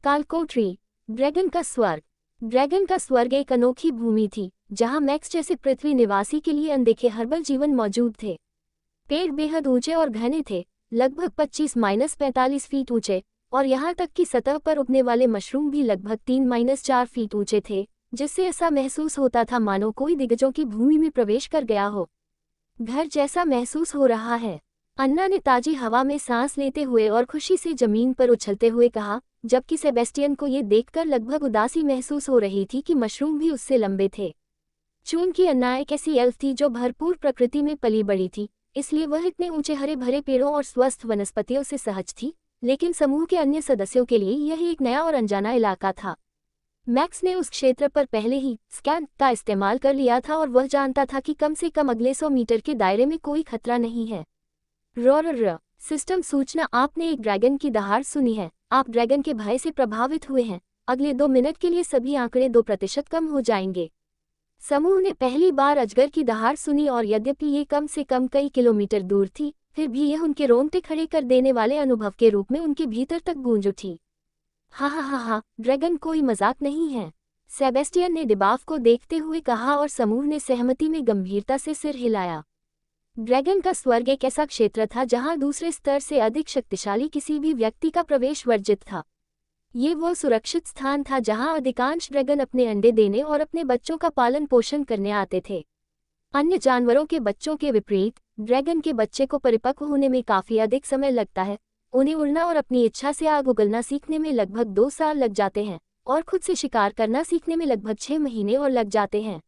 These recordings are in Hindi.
कालकोट्री, ड्रैगन का स्वर्ग। ड्रैगन का स्वर्ग एक अनोखी भूमि थी जहां मैक्स जैसे पृथ्वी निवासी के लिए अनदेखे हर्बल जीवन मौजूद थे। पेड़ बेहद ऊंचे और घने थे, लगभग 25-45 फीट ऊंचे, और यहां तक कि सतह पर उगने वाले मशरूम भी लगभग 3-4 फीट ऊंचे थे, जिससे ऐसा महसूस होता था मानो कोई दिग्गजों की भूमि में प्रवेश कर गया हो। घर जैसा महसूस हो रहा है, अन्ना ने ताजी हवा में सांस लेते हुए और खुशी से जमीन पर उछलते हुए कहा, जबकि सेबेस्टियन को ये देखकर लगभग उदासी महसूस हो रही थी कि मशरूम भी उससे लंबे थे। चूंकि अन्ना एक ऐसी एल्फ थी जो भरपूर प्रकृति में पली बड़ी थी, इसलिए वह इतने ऊंचे हरे भरे पेड़ों और स्वस्थ वनस्पतियों से सहज थी, लेकिन समूह के अन्य सदस्यों के लिए यह एक नया और अनजाना इलाका था। मैक्स ने उस क्षेत्र पर पहले ही स्कैन का इस्तेमाल कर लिया था और वह जानता था कि कम से कम अगले 100 मीटर के दायरे में कोई खतरा नहीं है। रॉर सिस्टम सूचना, आपने एक ड्रैगन की दहाड़ सुनी है। आप ड्रैगन के भय से प्रभावित हुए हैं। अगले 2 मिनट के लिए सभी आंकड़े 2% कम हो जाएंगे। समूह ने पहली बार अजगर की दहाड़ सुनी और यद्यपि ये कम से कम कई किलोमीटर दूर थी, फिर भी यह उनके रोंगटे खड़े कर देने वाले अनुभव के रूप में उनके भीतर तक गूंज उठी। हा, ड्रैगन कोई मजाक नहीं है, सेबेस्टियन ने डिबाफ को देखते हुए कहा और समूह ने सहमति में गंभीरता से सिर हिलाया। ड्रैगन का स्वर्ग एक ऐसा क्षेत्र था जहां दूसरे स्तर से अधिक शक्तिशाली किसी भी व्यक्ति का प्रवेश वर्जित था। ये वो सुरक्षित स्थान था जहां अधिकांश ड्रैगन अपने अंडे देने और अपने बच्चों का पालन पोषण करने आते थे। अन्य जानवरों के बच्चों के विपरीत, ड्रैगन के बच्चे को परिपक्व होने में काफी अधिक समय लगता है। उन्हें उड़ना और अपनी इच्छा से आग उगलना सीखने में लगभग 2 साल लग जाते हैं, और खुद से शिकार करना सीखने में लगभग 6 महीने और लग जाते हैं।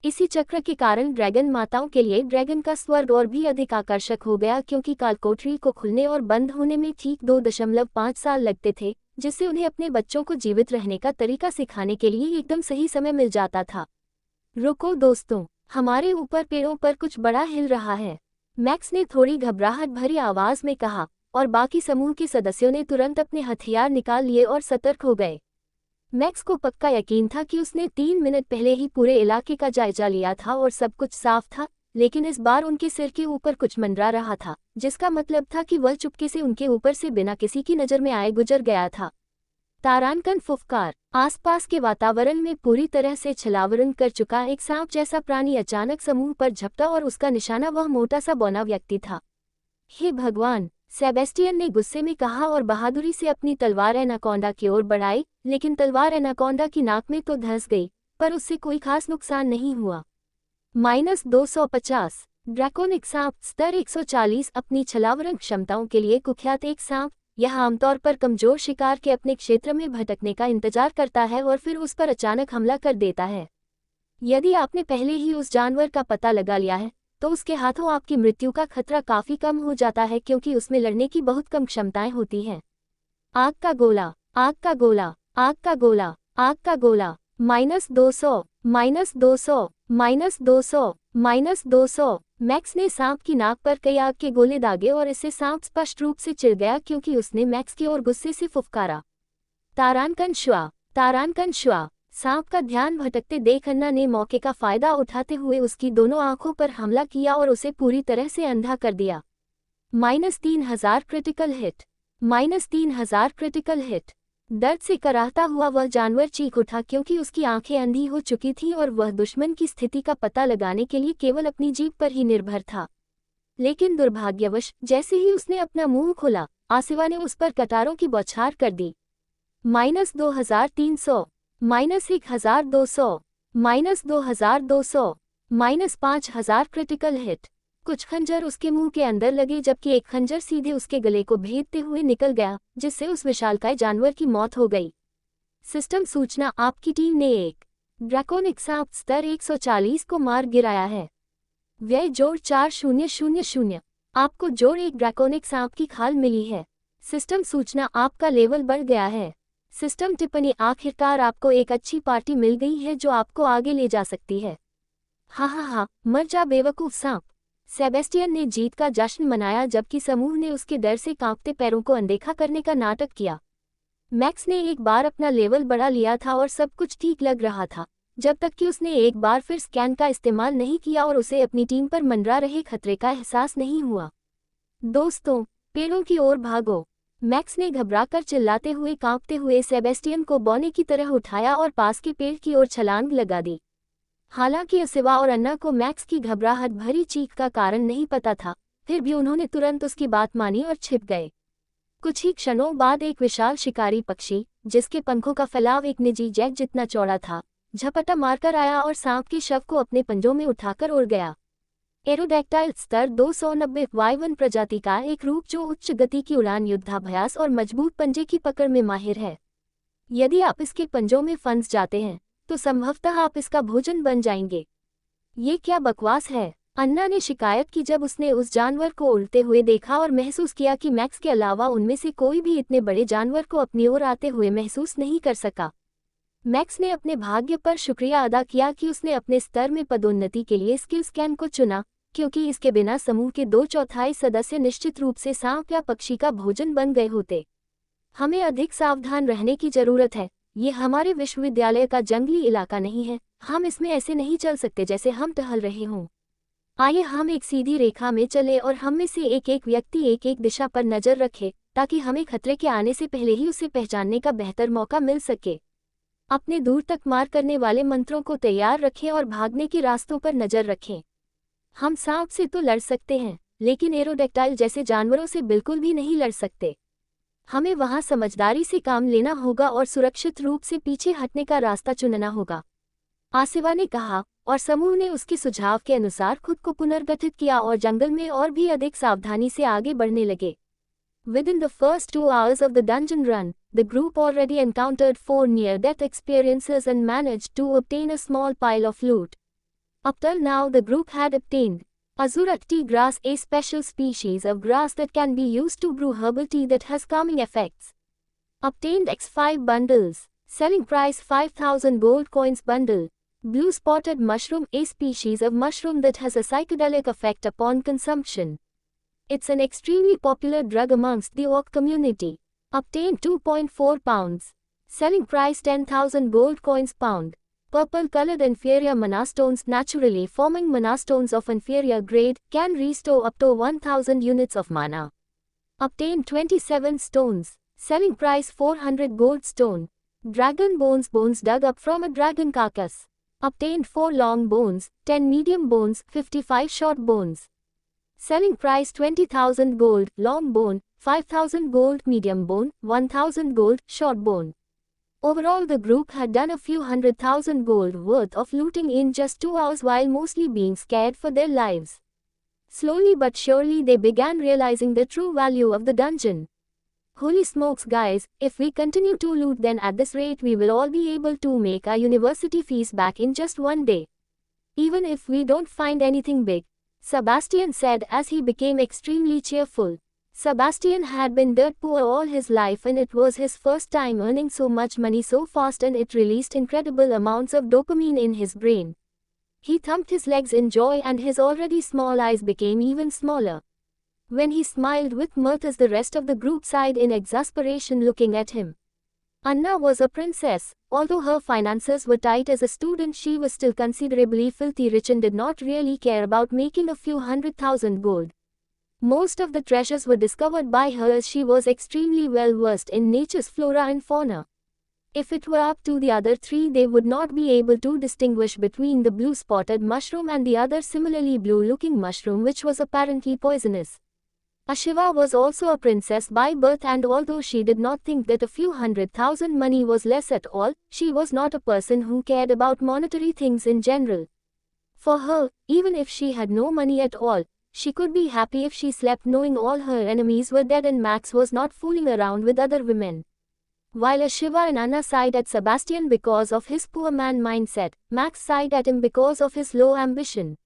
इसी चक्र के कारण ड्रैगन माताओं के लिए ड्रैगन का स्वर्ग और भी अधिक आकर्षक हो गया, क्योंकि कालकोठरी को खुलने और बंद होने में ठीक 2.5 साल लगते थे, जिससे उन्हें अपने बच्चों को जीवित रहने का तरीका सिखाने के लिए एकदम सही समय मिल जाता था। रुको दोस्तों, हमारे ऊपर पेड़ों पर कुछ बड़ा हिल रहा है, मैक्स ने थोड़ी घबराहट भरी आवाज में कहा, और बाकी समूह के सदस्यों ने तुरंत अपने हथियार निकाल लिए और सतर्क हो गए। मैक्स को पक्का यकीन था कि उसने 3 मिनट पहले ही पूरे इलाके का जायजा लिया था और सब कुछ साफ था, लेकिन इस बार उनके सिर के ऊपर कुछ मंडरा रहा था, जिसका मतलब था कि वह चुपके से उनके ऊपर से बिना किसी की नज़र में आए गुजर गया था। तारानकन फुफकार, आसपास के वातावरण में पूरी तरह से छलावरण कर चुका एक सांप जैसा प्राणी अचानक समूह पर झपटा और उसका निशाना वह मोटा सा बौना व्यक्ति था। हे भगवान, सेबेस्टियन ने गुस्से में कहा और बहादुरी से अपनी तलवार एनाकोंडा की ओर बढ़ाई, लेकिन तलवार एनाकोंडा की नाक में तो धंस गई, पर उससे कोई खास नुकसान नहीं हुआ। -250, ड्रैकोनिक सांप स्तर 140 अपनी छलावरण क्षमताओं के लिए कुख्यात एक सांप, यह आमतौर पर कमजोर शिकार के अपने क्षेत्र में भटकने का इंतजार करता है और फिर उस पर अचानक हमला कर देता है। यदि आपने पहले ही उस जानवर का पता लगा लिया है, तो उसके हाथों आपकी मृत्यु का खतरा काफी कम हो जाता है, क्योंकि उसमें लड़ने की बहुत कम क्षमताएं होती हैं। आग का गोला, आग का गोला, आग का गोला, आग का गोला, -200, -200, -200, -200। मैक्स ने सांप की नाक पर कई आग के गोले दागे और इससे सांप स्पष्ट रूप से चिढ़ गया, क्योंकि उसने मैक्स की ओर गुस्से से फुफकारा, तारानकन श्वा, तारानकन श्वा। सांप का ध्यान भटकते देख अन्ना ने मौके का फायदा उठाते हुए उसकी दोनों आंखों पर हमला किया और उसे पूरी तरह से अंधा कर दिया। -3000 क्रिटिकल हिट, -3000 क्रिटिकल हिट। दर्द से कराहता हुआ वह जानवर चीख उठा, क्योंकि उसकी आंखें अंधी हो चुकी थीं और वह दुश्मन की स्थिति का पता लगाने के लिए केवल अपनी जीभ पर ही निर्भर था। लेकिन दुर्भाग्यवश जैसे ही उसने अपना मुंह खोला, आसिवा ने उस पर कटारों की बौछार कर दी। -2300, -1200, -2200, -5000 क्रिटिकल हिट। कुछ खंजर उसके मुंह के अंदर लगे, जबकि एक खंजर सीधे उसके गले को भेदते हुए निकल गया, जिससे उस विशालकाय जानवर की मौत हो गई। सिस्टम सूचना, आपकी टीम ने एक ड्रैकोनिक सांप स्तर 140 को मार गिराया है। व्यय जोड़ 4000। आपको जोड़ एक ड्रैकोनिक सांप की खाल मिली है। सिस्टम सूचना, आपका लेवल बढ़ गया है। सिस्टम टिप्पणी, आखिरकार आपको एक अच्छी पार्टी मिल गई है जो आपको आगे ले जा सकती है। हा, मर जा बेवकूफ सांप। सेबेस्टियन ने जीत का जश्न मनाया, जबकि समूह ने उसके डर से कांपते पैरों को अनदेखा करने का नाटक किया। मैक्स ने एक बार अपना लेवल बढ़ा लिया था और सब कुछ ठीक लग रहा था, जब तक कि उसने एक बार फिर स्कैन का इस्तेमाल नहीं किया और उसे अपनी टीम पर मंडरा रहे खतरे का एहसास नहीं हुआ। दोस्तों, पेड़ों की ओर भागो। मैक्स ने घबराकर चिल्लाते हुए कांपते हुए सेबेस्टियन को बौने की तरह उठाया और पास के पेड़ की ओर छलांग लगा दी। हालांकि सिवा और अन्ना को मैक्स की घबराहट भरी चीख का कारण नहीं पता था, फिर भी उन्होंने तुरंत उसकी बात मानी और छिप गए। कुछ ही क्षणों बाद एक विशाल शिकारी पक्षी, जिसके पंखों का फैलाव एक निजी जेट जितना चौड़ा था, झपटा मारकर आया और सांप के शव को अपने पंजों में उठाकर उड़ गया। एरोडैक्टाइल स्तर 290 Y1 प्रजाति का एक रूप जो उच्च गति की उड़ान, युद्धाभ्यास और मजबूत पंजे की पकड़ में माहिर है। यदि आप इसके पंजों में फंस जाते हैं तो संभवतः आप इसका भोजन बन जाएंगे। ये क्या बकवास है, अन्ना ने शिकायत की जब उसने उस जानवर को उड़ते हुए देखा और महसूस किया कि मैक्स के अलावा उनमें से कोई भी इतने बड़े जानवर को अपनी ओर आते हुए महसूस नहीं कर सका। मैक्स ने अपने भाग्य पर शुक्रिया अदा किया कि उसने अपने स्तर में पदोन्नति के लिए स्किल स्कैन को चुना, क्योंकि इसके बिना समूह के 2/4 सदस्य निश्चित रूप से सांप या पक्षी का भोजन बन गए होते। हमें अधिक सावधान रहने की जरूरत है। ये हमारे विश्वविद्यालय का जंगली इलाका नहीं है, हम इसमें ऐसे नहीं चल सकते जैसे हम टहल रहे हों। आइए हम एक सीधी रेखा में चले और हम में से एक एक व्यक्ति एक एक दिशा पर नजर रखे, ताकि हमें खतरे के आने से पहले ही उसे पहचानने का बेहतर मौका मिल सके। अपने दूर तक मार करने वाले मंत्रों को तैयार रखें और भागने के रास्तों पर नजर रखें। हम सांप से तो लड़ सकते हैं, लेकिन एरोडैक्टाइल जैसे जानवरों से बिल्कुल भी नहीं लड़ सकते। हमें वहां समझदारी से काम लेना होगा और सुरक्षित रूप से पीछे हटने का रास्ता चुनना होगा, आसिवा ने कहा, और समूह ने उसके सुझाव के अनुसार खुद को पुनर्गठित किया और जंगल में और भी अधिक सावधानी से आगे बढ़ने लगे। Within the first 2 hours of the dungeon run, the group already encountered 4 near-death experiences and managed to obtain a small pile of loot. Up till now the group had obtained Azurite tea grass, a special species of grass that can be used to brew herbal tea that has calming effects. Obtained X5 bundles. Selling price 5,000 gold coins bundle. Blue spotted mushroom, a species of mushroom that has a psychedelic effect upon consumption. It's an extremely popular drug amongst the orc community. Obtained 2.4 pounds. Selling price 10,000 gold coins pound. Purple colored inferior mana stones, naturally forming mana stones of inferior grade, can restore up to 1,000 units of mana. Obtained 27 stones. Selling price 400 gold stone. Dragon bones, bones dug up from a dragon carcass. Obtained 4 long bones, 10 medium bones, 55 short bones. Selling price 20,000 gold, long bone, 5,000 gold, medium bone, 1,000 gold, short bone. Overall the group had done a few 100,000 gold worth of looting in just 2 hours while mostly being scared for their lives. Slowly but surely they began realizing the true value of the dungeon. Holy smokes guys, if we continue to loot then at this rate we will all be able to make our university fees back in just one day. Even if we don't find anything big, Sebastian said as he became extremely cheerful. Sebastian had been dirt poor all his life and it was his first time earning so much money so fast, and it released incredible amounts of dopamine in his brain. He thumped his legs in joy and his already small eyes became even smaller. When he smiled with mirth as the rest of the group sighed in exasperation looking at him. Anna was a princess. Although her finances were tight as a student, she was still considerably filthy rich and did not really care about making a few 100,000 gold. Most of the treasures were discovered by her as she was extremely well versed in nature's flora and fauna. If it were up to the other three, they would not be able to distinguish between the blue spotted mushroom and the other similarly blue looking mushroom which was apparently poisonous. Ashiva was also a princess by birth, and although she did not think that a few 100,000 money was less at all, she was not a person who cared about monetary things in general. For her, even if she had no money at all, she could be happy if she slept knowing all her enemies were dead and Max was not fooling around with other women. While Ashiva and Anna sighed at Sebastian because of his poor man mindset, Max sighed at him because of his low ambition.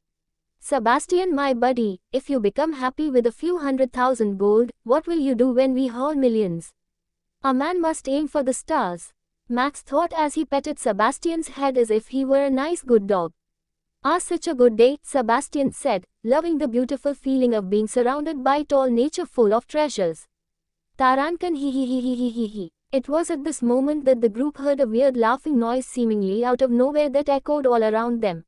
Sebastian, my buddy, if you become happy with a few 100,000 gold, what will you do when we haul millions? A man must aim for the stars, Max thought as he petted Sebastian's head as if he were a nice good dog. Ah, such a good day, Sebastian said, loving the beautiful feeling of being surrounded by tall nature full of treasures. Tarankan he. It was at this moment that the group heard a weird laughing noise seemingly out of nowhere that echoed all around them.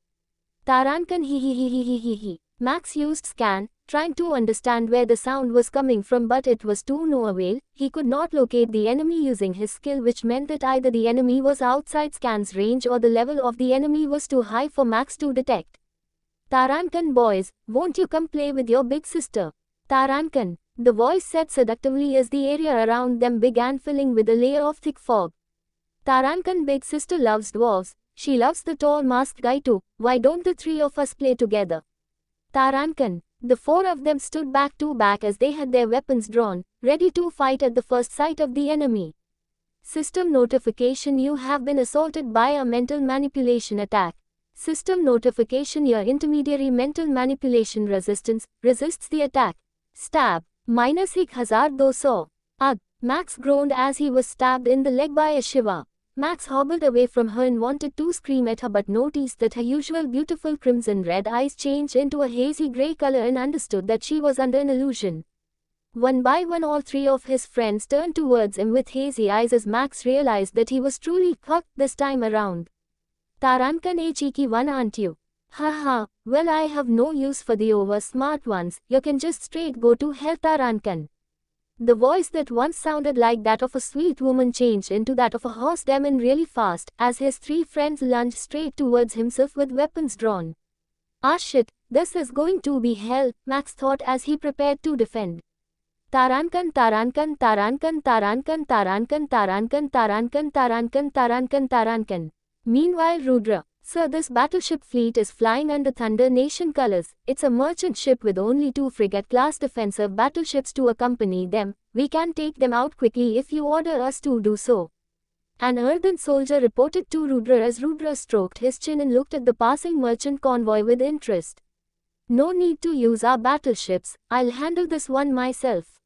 Tarankan he. Max used scan trying to understand where the sound was coming from, but it was to no avail. He could not locate the enemy using his skill, which meant that either the enemy was outside Scan's range or the level of the enemy was too high for Max to detect. Tarankan boys, won't you come play with your big sister? Tarankan, the voice said seductively as the area around them began filling with a layer of thick fog. Tarankan, big sister loves dwarves. She loves the tall masked guy too. Why don't the three of us play together? Tarankan. The four of them stood back to back as they had their weapons drawn, ready to fight at the first sight of the enemy. System notification: you have been assaulted by a mental manipulation attack. System notification: your intermediary mental manipulation resistance resists the attack. Stab. -1200. Ugh! Max groaned as he was stabbed in the leg by a Shiva. Max hobbled away from her and wanted to scream at her, but noticed that her usual beautiful crimson-red eyes changed into a hazy grey color and understood that she was under an illusion. One by one all three of his friends turned towards him with hazy eyes as Max realized that he was truly fucked this time around. Tarankan, a cheeky one, aren't you? Haha, well, I have no use for the over-smart ones. You can just straight go to hell, Tarankan. The voice that once sounded like that of a sweet woman changed into that of a horse demon really fast, as his three friends lunged straight towards himself with weapons drawn. Ah shit, this is going to be hell, Max thought as he prepared to defend. Tarankan, Tarankan, Tarankan, Tarankan, Tarankan, Tarankan, Tarankan, Tarankan, Tarankan, Tarankan. Meanwhile, Rudra. Sir, this battleship fleet is flying under Thunder Nation colors. It's a merchant ship with only 2 frigate-class defensive battleships to accompany them. We can take them out quickly if you order us to do so. An earthen soldier reported to Rudra as Rudra stroked his chin and looked at the passing merchant convoy with interest. No need to use our battleships. I'll handle this one myself.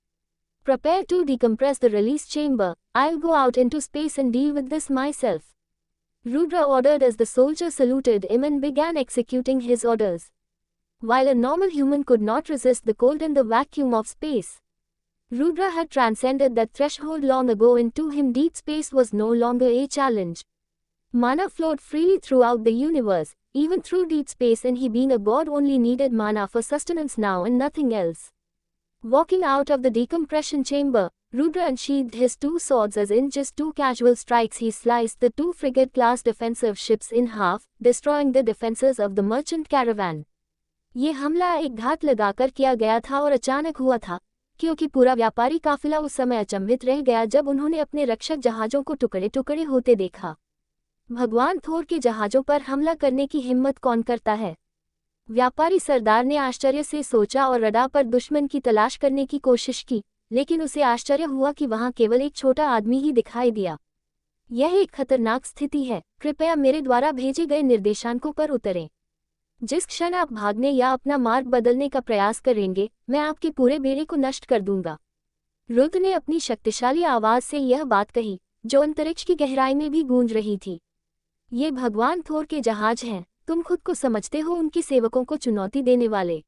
Prepare to decompress the release chamber. I'll go out into space and deal with this myself. Rudra ordered as the soldier saluted him and began executing his orders. While a normal human could not resist the cold and the vacuum of space, Rudra had transcended that threshold long ago, and to him deep space was no longer a challenge. Mana flowed freely throughout the universe, even through deep space, and he, being a god, only needed mana for sustenance now and nothing else. Walking out of the decompression chamber, Rudra unsheathed his 2 swords as in just 2 casual strikes he sliced the 2 frigate-class defensive ships in half, destroying the defenses of the merchant caravan. ये हमला एक घात लगाकर किया गया था और अचानक हुआ था, क्योंकि पूरा व्यापारी काफिला उस समय अचंभित रह गया जब उन्होंने अपने रक्षक जहाजों को टुकड़े-टुकड़े होते देखा। भगवान थोर के जहाजों पर हमला करने की हिम्मत कौन करता है? व्यापारी सरदार ने आश्चर्य से सोचा और रडार पर दुश्मन की तलाश करने की कोशिश की, लेकिन उसे आश्चर्य हुआ कि वहां केवल एक छोटा आदमी ही दिखाई दिया। यह एक खतरनाक स्थिति है, कृपया मेरे द्वारा भेजे गए निर्देशांकों पर उतरें। जिस क्षण आप भागने या अपना मार्ग बदलने का प्रयास करेंगे, मैं आपके पूरे बेड़े को नष्ट कर दूंगा। रुद्र ने अपनी शक्तिशाली आवाज से यह बात कही, जो अंतरिक्ष की गहराई में भी गूंज रही थी। ये भगवान थोर के जहाज हैं, तुम खुद को समझते हो उनके सेवकों को चुनौती देने वाले?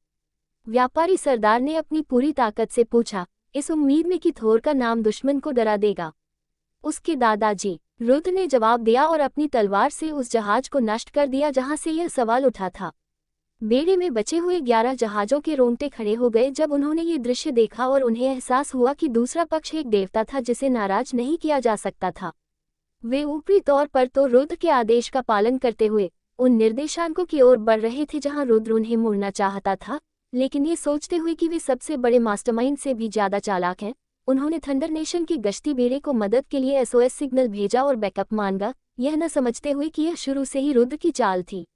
व्यापारी सरदार ने अपनी पूरी ताकत से पूछा, इस उम्मीद में कि थोर का नाम दुश्मन को डरा देगा। उसके दादाजी, रुद्र ने जवाब दिया और अपनी तलवार से उस जहाज को नष्ट कर दिया जहां से यह सवाल उठा था। बेड़े में बचे हुए 11 जहाजों के रोंगटे खड़े हो गए जब उन्होंने ये दृश्य देखा और उन्हें एहसास हुआ कि दूसरा पक्ष एक देवता था जिसे नाराज नहीं किया जा सकता था। वे ऊपरी तौर पर तो रुद्र के आदेश का पालन करते हुए उन निर्देशांकों की ओर बढ़ रहे थे जहां रुद्र उन्हें मोड़ना चाहता था, लेकिन ये सोचते हुए कि वे सबसे बड़े मास्टरमाइंड से भी ज्यादा चालाक हैं, उन्होंने थंडर नेशन की गश्ती बेड़े को मदद के लिए SOS सिग्नल भेजा और बैकअप मांगा, यह न समझते हुए कि यह शुरू से ही रुद्र की चाल थी।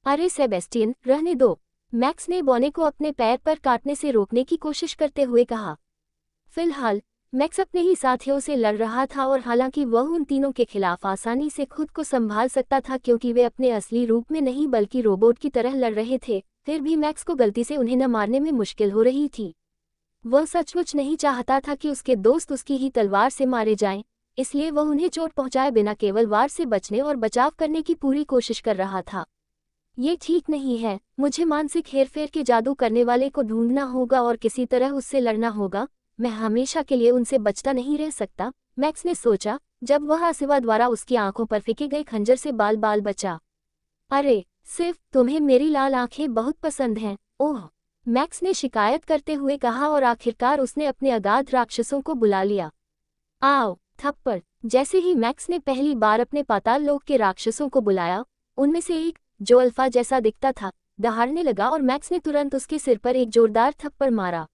अरे सेबेस्टियन, रहने दो, मैक्स ने बॉने को अपने पैर पर काटने से रोकने की कोशिश करते हुए कहा। फिलहाल मैक्स अपने ही साथियों से लड़ रहा था और हालांकि वह उन तीनों के खिलाफ आसानी से खुद को संभाल सकता था क्योंकि वे अपने असली रूप में नहीं बल्कि रोबोट की तरह लड़ रहे थे, फिर भी मैक्स को गलती से उन्हें न मारने में मुश्किल हो रही थी। वह सचमुच नहीं चाहता था कि उसके दोस्त उसकी ही तलवार से मारे जाएं, इसलिए वह उन्हें चोट पहुंचाए बिना केवल वार से बचने और बचाव करने की पूरी कोशिश कर रहा था। ये ठीक नहीं है, मुझे मानसिक हेरफेर के जादू करने वाले को ढूंढना होगा और किसी तरह उससे लड़ना होगा, मैं हमेशा के लिए उनसे बचता नहीं रह सकता, मैक्स ने सोचा, जब वह आसिवा द्वारा उसकी आंखों पर फेंके गए खंजर से बाल बाल बचा। अरे, सिर्फ तुम्हें मेरी लाल आंखें बहुत पसंद हैं, ओह। मैक्स ने शिकायत करते हुए कहा और आखिरकार उसने अपने अगाध राक्षसों को बुला लिया। आओ, थप्पड़। जैसे ही मैक्स ने पहली बार अपने पाताल लोक के राक्षसों को बुलाया, उनमें से एक, जो अल्फा जैसा दिखता था, दहाड़ने लगा और मैक्स ने तुरंत उसके सिर पर एक जोरदार थप्पड़ मारा।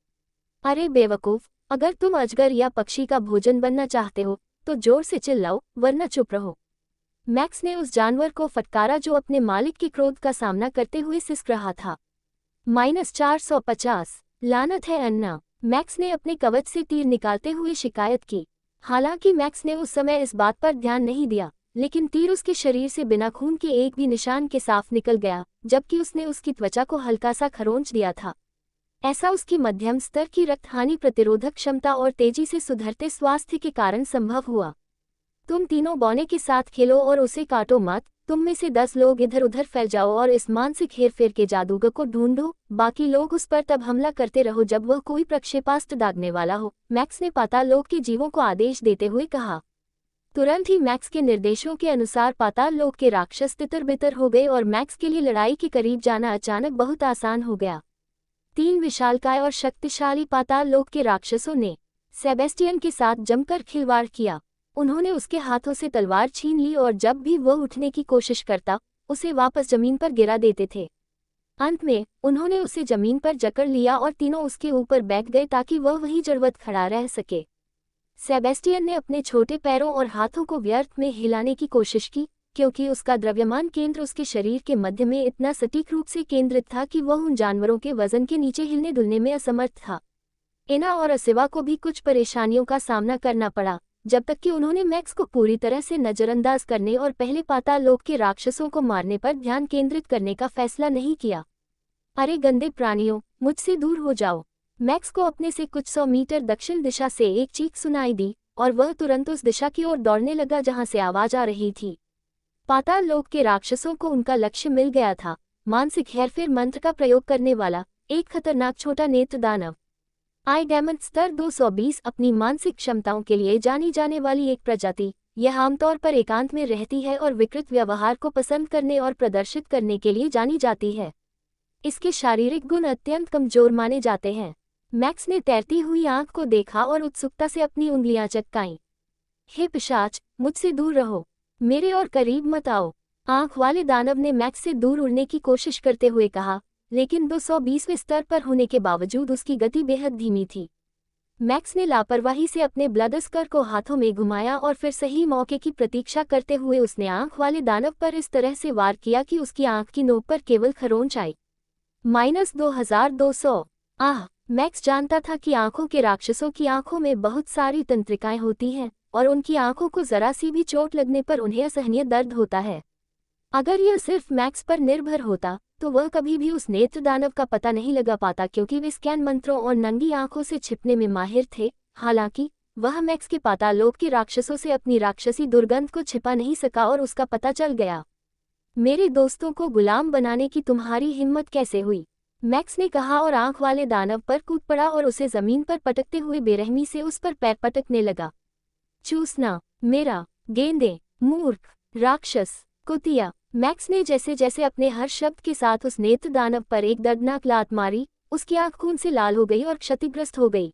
अरे बेवकूफ, अगर तुम अजगर या पक्षी का भोजन बनना चाहते हो तो जोर से चिल्लाओ, वरना चुप रहो। मैक्स ने उस जानवर को फटकारा जो अपने मालिक के क्रोध का सामना करते हुए सिसक रहा था। -450। लानत है अन्ना। मैक्स ने अपने कवच से तीर निकालते हुए शिकायत की। हालांकि मैक्स ने उस समय इस बात पर ध्यान नहीं दिया, लेकिन तीर उसके शरीर से बिना खून के एक भी निशान के साफ निकल गया, जबकि उसने उसकी त्वचा को हल्का सा खरोंच दिया था। ऐसा उसकी मध्यम स्तर की रक्त हानि प्रतिरोधक क्षमता और तेजी से सुधरते स्वास्थ्य के कारण संभव हुआ। तुम तीनों बौने के साथ खेलो और उसे काटो मत। तुम में से 10 लोग इधर उधर फैल जाओ और इस मानसिक हेरफेर के जादूगर को ढूंढो। बाकी लोग उस पर तब हमला करते रहो जब वह कोई प्रक्षेपास्त्र दागने वाला हो, मैक्स ने पाताल लोक के जीवों को आदेश देते हुए कहा। तुरंत ही मैक्स के निर्देशों के अनुसार पाताल लोक के राक्षस तितर बितर हो गए और मैक्स के लिए लड़ाई के करीब जाना अचानक बहुत आसान हो गया। 3 विशालकाय और शक्तिशाली पाताल लोक के राक्षसों ने सेबेस्टियन के साथ जमकर खिलवाड़ किया। उन्होंने उसके हाथों से तलवार छीन ली और जब भी वह उठने की कोशिश करता, उसे वापस जमीन पर गिरा देते थे। अंत में उन्होंने उसे जमीन पर जकड़ लिया और तीनों उसके ऊपर बैठ गए ताकि वह वहीं जड़वत खड़ा रह सके। सेबेस्टियन ने अपने छोटे पैरों और हाथों को व्यर्थ में हिलाने की कोशिश की, क्योंकि उसका द्रव्यमान केंद्र उसके शरीर के मध्य में इतना सटीक रूप से केंद्रित था कि वह उन जानवरों के वजन के नीचे हिलने डुलने में असमर्थ था। एना और असिवा को भी कुछ परेशानियों का सामना करना पड़ा, जब तक कि उन्होंने मैक्स को पूरी तरह से नजरअंदाज करने और पहले पाताल लोक के राक्षसों को मारने पर ध्यान केंद्रित करने का फैसला नहीं किया। अरे गंदे प्राणियों, मुझसे दूर हो जाओ। मैक्स को अपने से कुछ 100 मीटर दक्षिण दिशा से एक चीख सुनाई दी और वह तुरंत उस दिशा की ओर दौड़ने लगा जहां से आवाज आ रही थी। पाताल लोक के राक्षसों को उनका लक्ष्य मिल गया था, मानसिक हेरफेर मंत्र का प्रयोग करने वाला एक खतरनाक छोटा नेत्र दानव। आई डेमन स्तर 220 अपनी मानसिक क्षमताओं के लिए जानी जाने वाली एक प्रजाति। यह आमतौर पर एकांत में रहती है और विकृत व्यवहार को पसंद करने और प्रदर्शित करने के लिए जानी जाती है। इसके शारीरिक गुण अत्यंत कमजोर माने जाते हैं। मैक्स ने तैरती हुई आंख को देखा और उत्सुकता से अपनी उंगलियां चटकाईं। हे पिशाच, मुझसे दूर रहो, मेरे और करीब मत आओ। आंख वाले दानव ने मैक्स से दूर उड़ने की कोशिश करते हुए कहा, लेकिन 220वें स्तर पर होने के बावजूद उसकी गति बेहद धीमी थी। मैक्स ने लापरवाही से अपने ब्लडस्कर को हाथों में घुमाया और फिर सही मौके की प्रतीक्षा करते हुए उसने आंख वाले दानव पर इस तरह से वार किया कि उसकी आंख की नोक पर केवल खरोंच आई। -2200। आह, मैक्स जानता था कि आंखों के राक्षसों की आंखों में बहुत सारी तंत्रिकाएं होती हैं और उनकी आंखों को जरा सी भी चोट लगने पर उन्हें असहनीय दर्द होता है। अगर यह सिर्फ मैक्स पर निर्भर होता तो वह कभी भी उस नेत्र दानव का पता नहीं लगा पाता, क्योंकि वे स्कैन मंत्रों और नंगी आंखों से छिपने में माहिर थे। हालांकि वह मैक्स के पाताल लोक के राक्षसों से अपनी राक्षसी दुर्गंध को छिपा नहीं सका और उसका पता चल गया। मेरे दोस्तों को गुलाम बनाने की तुम्हारी हिम्मत कैसे हुई? मैक्स ने कहा और आंख वाले दानव पर कूद पड़ा और उसे जमीन पर पटकते हुए बेरहमी से उस पर पैर पटकने लगा। चूसना, मेरा, गेंदे, मूर्ख, राक्षस, कुतिया। मैक्स ने जैसे जैसे अपने हर शब्द के साथ उस नेत्र दानव पर एक दर्दनाक लात मारी, उसकी आंख खून से लाल हो गई और क्षतिग्रस्त हो गई।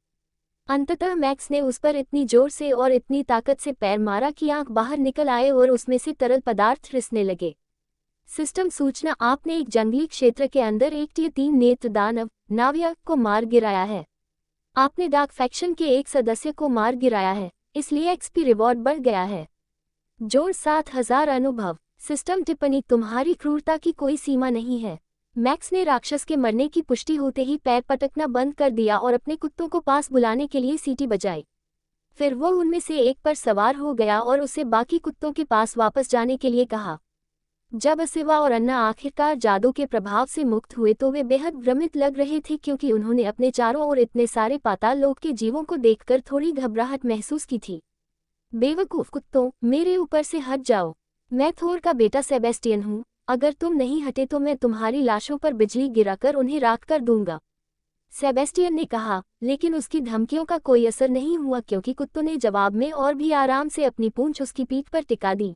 अंततः मैक्स ने उस पर इतनी जोर से और इतनी ताकत से पैर मारा कि आंख बाहर निकल आए और उसमें से तरल पदार्थ रिसने लगे। सिस्टम सूचना, आपने एक जंगली क्षेत्र के अंदर एक टियर 3 नेत्र दानव नाविया को मार गिराया है। आपने डार्क फैक्शन के एक सदस्य को मार गिराया है, इसलिए एक्सपी रिवॉर्ड बढ़ गया है। जोड़ 7000 अनुभव। सिस्टम टिप्पणी, तुम्हारी क्रूरता की कोई सीमा नहीं है। मैक्स ने राक्षस के मरने की पुष्टि होते ही पैर पटकना बंद कर दिया और अपने कुत्तों को पास बुलाने के लिए सीटी बजाई। फिर वो उनमें से एक पर सवार हो गया और उसे बाकी कुत्तों के पास वापस जाने के लिए कहा। जब असिवा और अन्ना आखिरकार जादू के प्रभाव से मुक्त हुए तो वे बेहद भ्रमित लग रहे थे, क्योंकि उन्होंने अपने चारों ओर इतने सारे पाताल लोक के जीवों को देखकर थोड़ी घबराहट महसूस की थी। बेवकूफ कुत्तों, मेरे ऊपर से हट जाओ। मैं थोर का बेटा सेबेस्टियन हूँ। अगर तुम नहीं हटे तो मैं तुम्हारी लाशों पर बिजली गिराकर उन्हें राख कर दूंगा, सेबेस्टियन ने कहा। लेकिन उसकी धमकियों का कोई असर नहीं हुआ, क्योंकि कुत्तों ने जवाब में और भी आराम से अपनी पूंछ उसकी पीठ पर टिका दी।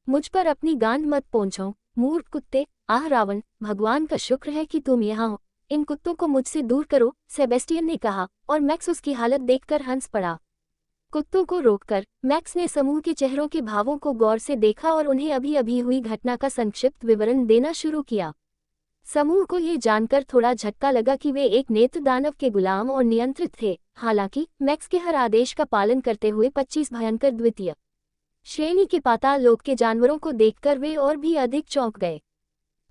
मुझ पर अपनी गांड मत पोंछो, मूर्ख कुत्ते। आह रावण, भगवान का शुक्र है कि तुम यहाँ हो। इन कुत्तों को मुझसे दूर करो, सेबेस्टियन ने कहा, और मैक्स उसकी हालत देखकर हंस पड़ा। कुत्तों को रोककर मैक्स ने समूह के चेहरों के भावों को गौर से देखा और उन्हें अभी अभी हुई घटना का संक्षिप्त विवरण देना शुरू किया। समूह को ये जानकर थोड़ा झटका लगा कि वे एक नेत्र दानव के गुलाम और नियंत्रित थे। हालांकि मैक्स के हर आदेश का पालन करते हुए 25 भयंकर द्वितीय श्रेणी के पाताल लोक के जानवरों को देखकर वे और भी अधिक चौंक गए।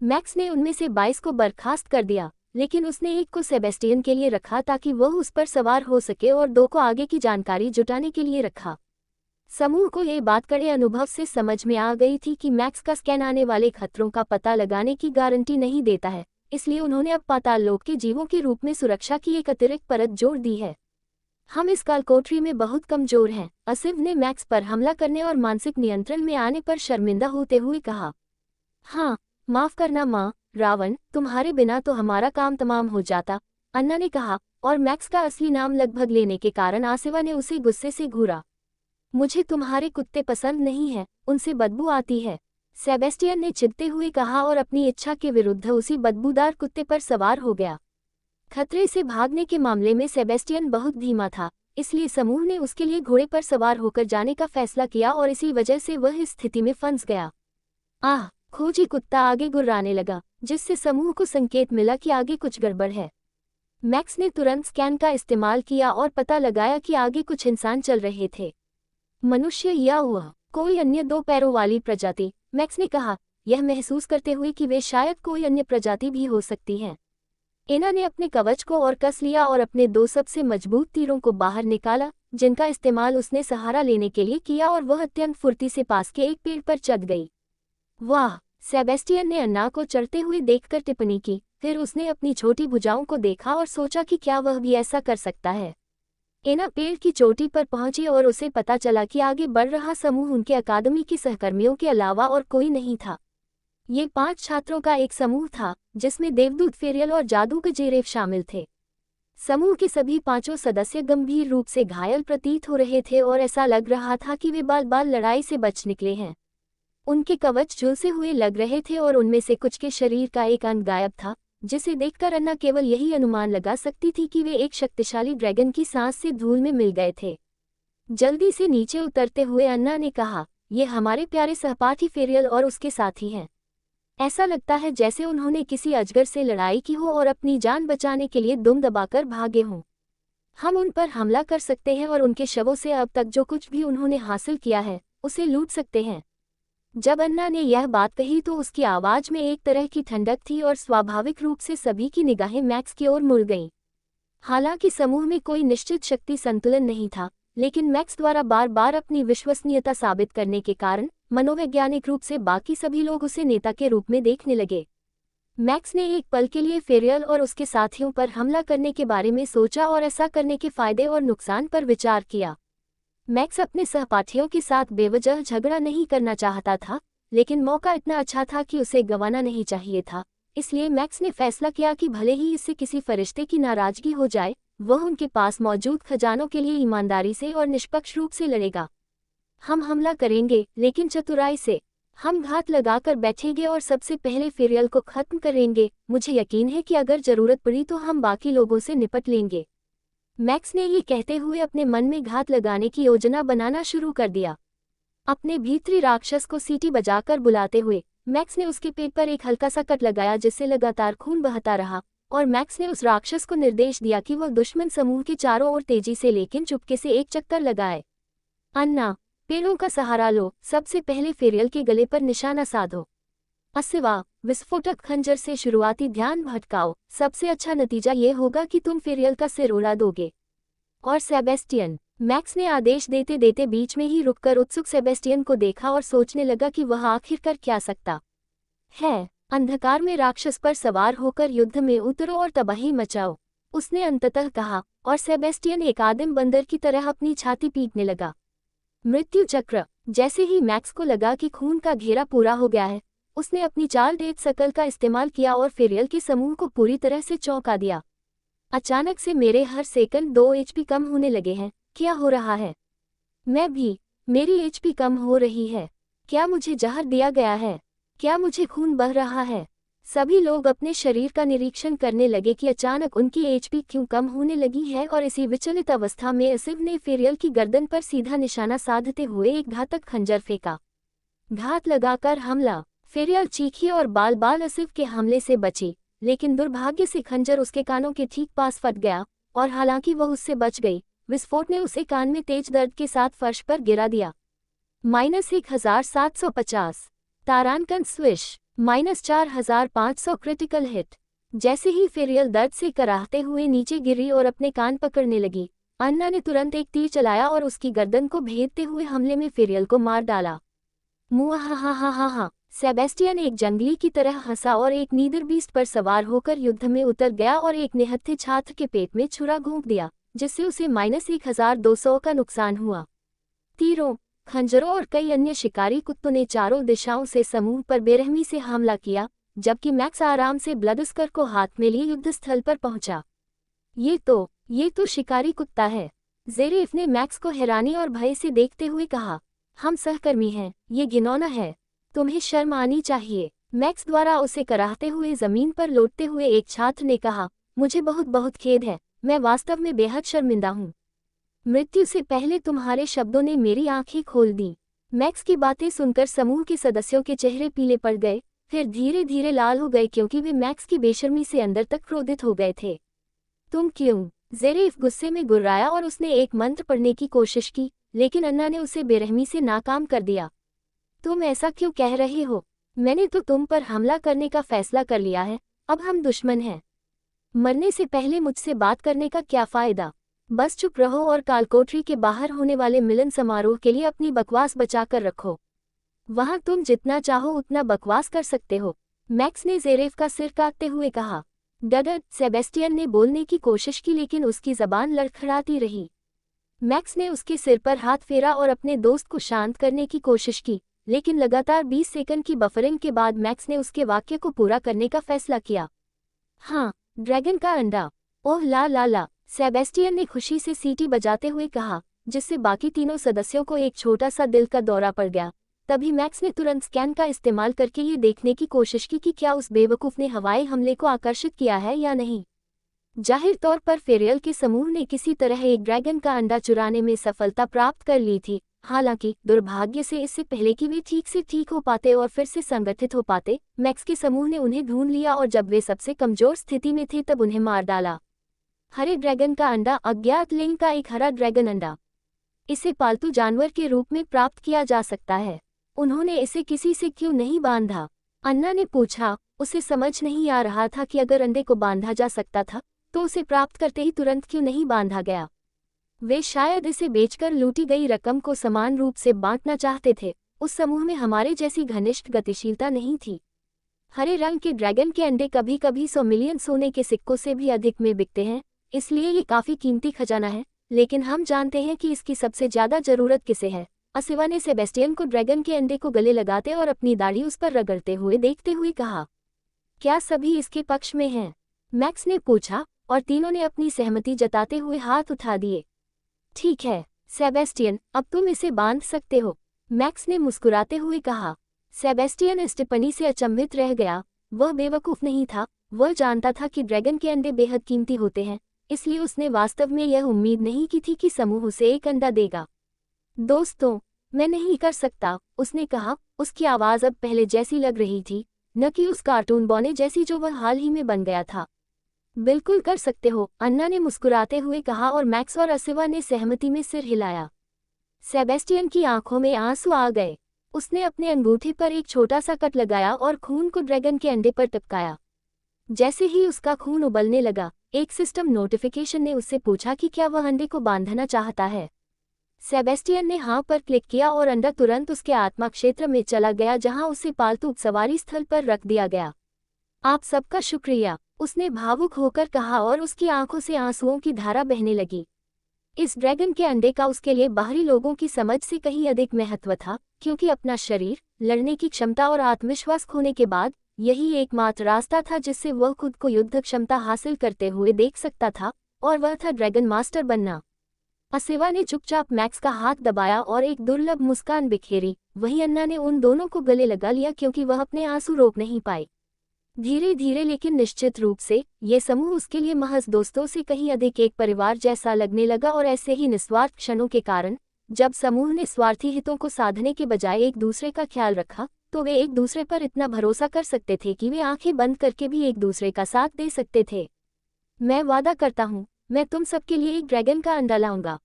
मैक्स ने उनमें से 22 को बर्खास्त कर दिया, लेकिन उसने एक को सेबेस्टियन के लिए रखा ताकि वह उस पर सवार हो सके और 2 को आगे की जानकारी जुटाने के लिए रखा। समूह को यह बात कड़े अनुभव से समझ में आ गई थी कि मैक्स का स्कैन आने वाले खतरों का पता लगाने की गारंटी नहीं देता है, इसलिए उन्होंने अब पाताल लोक के जीवों के रूप में सुरक्षा की एक अतिरिक्त परत जोड़ दी है। हम इस काल कोठरी में बहुत कमजोर हैं, असिव ने मैक्स पर हमला करने और मानसिक नियंत्रण में आने पर शर्मिंदा होते हुए कहा। हाँ, माफ करना माँ रावण, तुम्हारे बिना तो हमारा काम तमाम हो जाता, अन्ना ने कहा, और मैक्स का असली नाम लगभग लेने के कारण आसिवा ने उसे गुस्से से घूरा। मुझे तुम्हारे कुत्ते पसंद नहीं हैं, उनसे बदबू आती है, सेबेस्टियन ने चिढ़ते हुए कहा और अपनी इच्छा के विरुद्ध उसी बदबूदार कुत्ते पर सवार हो गया। खतरे से भागने के मामले में सेबेस्टियन बहुत धीमा था, इसलिए समूह ने उसके लिए घोड़े पर सवार होकर जाने का फैसला किया और इसी वजह से वह इस स्थिति में फंस गया। आह, खोजी कुत्ता आगे गुर्राने लगा, जिससे समूह को संकेत मिला कि आगे कुछ गड़बड़ है। मैक्स ने तुरंत स्कैन का इस्तेमाल किया और पता लगाया कि आगे कुछ इंसान चल रहे थे, मनुष्य या वह कोई अन्य 2 पैरों वाली प्रजाति, मैक्स ने कहा, यह महसूस करते हुए कि वे शायद कोई अन्य प्रजाति भी हो सकती हैं। एना ने अपने कवच को और कस लिया और अपने 2 सबसे मजबूत तीरों को बाहर निकाला, जिनका इस्तेमाल उसने सहारा लेने के लिए किया, और वह अत्यंत फुर्ती से पास के एक पेड़ पर चढ़ गई। वाह, सेबेस्टियन ने अन्ना को चढ़ते हुए देखकर टिप्पणी की, फिर उसने अपनी छोटी भुजाओं को देखा और सोचा कि क्या वह भी ऐसा कर सकता है। एना पेड़ की चोटी पर पहुंची और उसे पता चला कि आगे बढ़ रहा समूह उनके अकादमी के सहकर्मियों के अलावा और कोई नहीं था। ये 5 छात्रों का एक समूह था, जिसमें देवदूत फेरियल और जादूगर जेरेफ शामिल थे। समूह के सभी 5 सदस्य गंभीर रूप से घायल प्रतीत हो रहे थे और ऐसा लग रहा था कि वे बाल बाल लड़ाई से बच निकले हैं। उनके कवच झुलसे हुए लग रहे थे और उनमें से कुछ के शरीर का एक अंग गायब था, जिसे देखकर अन्ना केवल यही अनुमान लगा सकती थी कि वे एक शक्तिशाली ड्रैगन की सांस से धूल में मिल गए थे। जल्दी से नीचे उतरते हुए अन्ना ने कहा, ये हमारे प्यारे सहपाठी फेरियल और उसके साथी हैं। ऐसा लगता है जैसे उन्होंने किसी अजगर से लड़ाई की हो और अपनी जान बचाने के लिए दुम दबाकर भागे हों। हम उन पर हमला कर सकते हैं और उनके शवों से अब तक जो कुछ भी उन्होंने हासिल किया है, उसे लूट सकते हैं। जब अन्ना ने यह बात कही तो उसकी आवाज में एक तरह की ठंडक थी और स्वाभाविक रूप से सभी की निगाहें मैक्स की ओर मुड़ गईं। हालांकि समूह में कोई निश्चित शक्ति संतुलन नहीं था, लेकिन मैक्स द्वारा बार बार अपनी विश्वसनीयता साबित करने के कारण मनोवैज्ञानिक रूप से बाकी सभी लोग उसे नेता के रूप में देखने लगे। मैक्स ने एक पल के लिए फेरियल और उसके साथियों पर हमला करने के बारे में सोचा और ऐसा करने के फायदे और नुकसान पर विचार किया। मैक्स अपने सहपाठियों के साथ बेवजह झगड़ा नहीं करना चाहता था, लेकिन मौका इतना अच्छा था कि उसे गंवाना नहीं चाहिए था, इसलिए मैक्स ने फैसला किया कि भले ही इससे किसी फरिश्ते की नाराजगी हो जाए, वह उनके पास मौजूद खजानों के लिए ईमानदारी से और निष्पक्ष रूप से लड़ेगा। हम हमला करेंगे, लेकिन चतुराई से। हम घात लगाकर बैठेंगे और सबसे पहले फेरियल को खत्म करेंगे। मुझे यकीन है कि अगर जरूरत पड़ी तो हम बाकी लोगों से निपट लेंगे। मैक्स ने ये कहते हुए अपने मन में घात लगाने की योजना बनाना शुरू कर दिया। अपने भीतरी राक्षस को सीटी बजाकर बुलाते हुए मैक्स ने उसके पेट पर एक हल्का सा कट लगाया, जिससे लगातार खून बहता रहा, और मैक्स ने उस राक्षस को निर्देश दिया कि वह दुश्मन समूह के चारों ओर तेजी से लेकिन चुपके से एक चक्कर लगाए। अन्ना, पेड़ों का सहारा लो, सबसे पहले फेरियल के गले पर निशाना साधो। असिवा, विस्फोटक खंजर से शुरुआती ध्यान भटकाओ, सबसे अच्छा नतीजा ये होगा कि तुम फेरियल का सिर उड़ा दोगे। और सेबेस्टियन, मैक्स ने आदेश देते देते बीच में ही रुककर उत्सुक सेबेस्टियन को देखा और सोचने लगा कि वह आखिर कर क्या सकता है। अंधकार में राक्षस पर सवार होकर युद्ध में उतरो और तबाही मचाओ, उसने अंततः कहा, और सेबेस्टियन एक आदिम बंदर की तरह अपनी छाती पीटने लगा। मृत्यु चक्र। जैसे ही मैक्स को लगा कि खून का घेरा पूरा हो गया है, उसने अपनी चाल डेथ सकल का इस्तेमाल किया और फेरियल के समूह को पूरी तरह से चौंका दिया। अचानक से मेरे हर सेकंड 2 HP कम होने लगे हैं, क्या हो रहा है? मैं भी, मेरी HP कम हो रही है। क्या मुझे जहर दिया गया है? क्या मुझे खून बह रहा है? सभी लोग अपने शरीर का निरीक्षण करने लगे कि अचानक उनकी एचपी क्यों कम होने लगी है और इसी विचलित अवस्था में असिफ ने फेरियल की गर्दन पर सीधा निशाना साधते हुए एक घातक खंजर फेंका। घात लगाकर हमला। फेरियल चीखी और बाल बाल असिफ के हमले से बची, लेकिन दुर्भाग्य से खंजर उसके कानों के ठीक पास फट गया और हालांकि वह उससे बच गई, विस्फोट ने उसे कान में तेज दर्द के साथ फर्श पर गिरा दिया। -1750 तारांकन स्विश, -4500 क्रिटिकल हिट। जैसे ही फेरियल दर्द से कराहते हुए नीचे गिरी और अपने कान पकड़ने लगी, अन्ना ने तुरंत एक तीर चलाया और उसकी गर्दन को भेदते हुए हमले में फेरियल को मार डाला। मुआहाहाहाहा। सेबेस्टियन एक जंगली की तरह हंसा और एक नीदर बीस्ट पर सवार होकर युद्ध में उतर गया और एक निहत्थे छात्र के पेट में छुरा घोंप दिया, जिससे उसे -1200 का नुकसान हुआ। तीरों, खंजरों और कई अन्य शिकारी कुत्तों ने चारों दिशाओं से समूह पर बेरहमी से हमला किया, जबकि मैक्स आराम से ब्लडस्कर को हाथ में लिए युद्धस्थल पर पहुंचा। ये तो शिकारी कुत्ता है। ज़ेरेफ ने मैक्स को हैरानी और भय से देखते हुए कहा। हम सहकर्मी हैं, ये घिनौना है। तुम्हें शर्म आनी चाहिए। मैक्स द्वारा उसे कराहते हुए जमीन पर लौटते हुए एक छात्र ने कहा, मुझे बहुत बहुत खेद है, मैं वास्तव में बेहद शर्मिंदा हूँ। मृत्यु से पहले तुम्हारे शब्दों ने मेरी आंखें खोल दी। मैक्स की बातें सुनकर समूह के सदस्यों के चेहरे पीले पड़ गए, फिर धीरे धीरे लाल हो गए क्योंकि वे मैक्स की बेशर्मी से अंदर तक क्रोधित हो गए थे। तुम क्यों? ज़ेरेफ गुस्से में गुर्राया और उसने एक मंत्र पढ़ने की कोशिश की, लेकिन अन्ना ने उसे बेरहमी से नाकाम कर दिया। तुम ऐसा क्यों कह रहे हो? मैंने तो तुम पर हमला करने का फैसला कर लिया है, अब हम दुश्मन हैं। मरने से पहले मुझसे बात करने का क्या फ़ायदा? बस चुप रहो और कालकोठरी के बाहर होने वाले मिलन समारोह के लिए अपनी बकवास बचा कर रखो। वहाँ तुम जितना चाहो उतना बकवास कर सकते हो, मैक्स ने ज़ेरेफ का सिर काटते हुए कहा। डडर, सेबेस्टियन ने बोलने की कोशिश की लेकिन उसकी ज़बान लड़खड़ाती रही। मैक्स ने उसके सिर पर हाथ फेरा और अपने दोस्त को शांत करने की कोशिश की, लेकिन लगातार 20 सेकंड की बफरिंग के बाद मैक्स ने उसके वाक्य को पूरा करने का फैसला किया। हाँ, ड्रैगन का अंडा। ओह ला ला ला, सेबेस्टियन ने खुशी से सीटी बजाते हुए कहा, जिससे बाकी तीनों सदस्यों को एक छोटा सा दिल का दौरा पड़ गया। तभी मैक्स ने तुरंत स्कैन का इस्तेमाल करके ये देखने की कोशिश की कि क्या उस बेवकूफ़ ने हवाई हमले को आकर्षित किया है या नहीं। जाहिर तौर पर फेरियल के समूह ने किसी तरह एक ड्रैगन का अंडा चुराने में सफलता प्राप्त कर ली थी। हालांकि दुर्भाग्य से इससे पहले कि वे ठीक से ठीक हो पाते और फिर से संगठित हो पाते, मैक्स के समूह ने उन्हें ढूंढ लिया और जब वे सबसे कमजोर स्थिति में थे तब उन्हें मार डाला। हरे ड्रैगन का अंडा, अज्ञात लिंग का एक हरा ड्रैगन अंडा। इसे पालतू जानवर के रूप में प्राप्त किया जा सकता है। उन्होंने इसे किसी से क्यों नहीं बांधा? अन्ना ने पूछा। उसे समझ नहीं आ रहा था कि अगर अंडे को बांधा जा सकता था तो उसे प्राप्त करते ही तुरंत क्यों नहीं बांधा गया। वे शायद इसे बेचकर लूटी गई रकम को समान रूप से बांटना चाहते थे। उस समूह में हमारे जैसी घनिष्ठ गतिशीलता नहीं थी। हरे रंग के ड्रैगन के अंडे कभी कभी 100 मिलियन सोने के सिक्कों से भी अधिक में बिकते हैं, इसलिए ये काफी कीमती खजाना है। लेकिन हम जानते हैं कि इसकी सबसे ज्यादा जरूरत किसे है। असिवा ने सेबेस्टियन को ड्रैगन के अंडे को गले लगाते और अपनी दाढ़ी उस पर रगड़ते हुए देखते हुए कहा। क्या सभी इसके पक्ष में हैं? मैक्स ने पूछा और तीनों ने अपनी सहमति जताते हुए हाथ उठा दिए। ठीक है सेबेस्टियन, अब तुम इसे बांध सकते हो, मैक्स ने मुस्कुराते हुए कहा। सेबेस्टियन इस टिप्पणी से अचंभित रह गया। वह बेवकूफ़ नहीं था, वह जानता था कि ड्रैगन के अंडे बेहद कीमती होते हैं, इसलिए उसने वास्तव में यह उम्मीद नहीं की थी कि समूह उसे एक अंडा देगा। दोस्तों, मैं नहीं कर सकता, उसने कहा। उसकी आवाज़ अब पहले जैसी लग रही थी, न कि उस कार्टून बॉने जैसी जो वह हाल ही में बन गया था। बिल्कुल कर सकते हो, अन्ना ने मुस्कुराते हुए कहा और मैक्स और असिवा ने सहमति में सिर हिलाया। सेबेस्टियन की आंखों में आंसू आ गए। उसने अपने अंगूठे पर एक छोटा सा कट लगाया और खून को ड्रैगन के अंडे पर टपकाया। जैसे ही उसका खून उबलने लगा, एक सिस्टम नोटिफिकेशन ने उससे पूछा कि क्या वह अंडे को बांधना चाहता है। सेबेस्टियन ने हाँ पर क्लिक किया और अंडा तुरंत उसके आत्मा क्षेत्र में चला गया जहां उसे पालतू सवारी स्थल पर रख दिया गया। आप सबका शुक्रिया, उसने भावुक होकर कहा और उसकी आंखों से आंसुओं की धारा बहने लगी। इस ड्रैगन के अंडे का उसके लिए बाहरी लोगों की समझ से कहीं अधिक महत्व था, क्योंकि अपना शरीर, लड़ने की क्षमता और आत्मविश्वास खोने के बाद यही एकमात्र रास्ता था जिससे वह खुद को युद्ध क्षमता हासिल करते हुए देख सकता था, और वह था ड्रैगन मास्टर बनना। असिवा ने चुपचाप मैक्स का हाथ दबाया और एक दुर्लभ मुस्कान बिखेरी। वहीं अन्ना ने उन दोनों को गले लगा लिया क्योंकि वह अपने आंसू रोक नहीं पाई। धीरे धीरे लेकिन निश्चित रूप से ये समूह उसके लिए महज दोस्तों से कहीं अधिक एक परिवार जैसा लगने लगा, और ऐसे ही निस्वार्थ क्षणों के कारण जब समूह ने स्वार्थी हितों को साधने के बजाय एक दूसरे का ख्याल रखा, तो वे एक दूसरे पर इतना भरोसा कर सकते थे कि वे आंखें बंद करके भी एक दूसरे का साथ दे सकते थे। मैं वादा करता हूँ, मैं तुम सबके लिए एक ड्रैगन का अंडा लाऊंगा।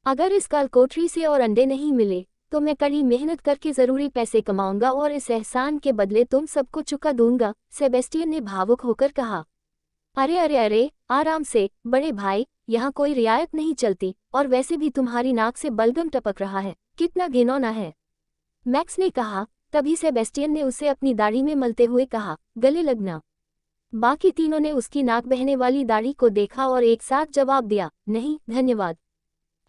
अगर इस काल कोठरी से और अंडे नहीं मिले तो मैं कड़ी मेहनत करके जरूरी पैसे कमाऊंगा और इस एहसान के बदले तुम सबको चुका दूंगा, सेबेस्टियन ने भावुक होकर कहा। अरे अरे अरे, आराम से बड़े भाई, यहाँ कोई रियायत नहीं चलती, और वैसे भी तुम्हारी नाक से बलगम टपक रहा है, कितना घिनौना है, मैक्स ने कहा। तभी सेबेस्टियन ने उसे अपनी दाढ़ी में मलते हुए कहा, गले लगना। बाकी तीनों ने उसकी नाक बहने वाली दाढ़ी को देखा और एक साथ जवाब दिया, नहीं धन्यवाद।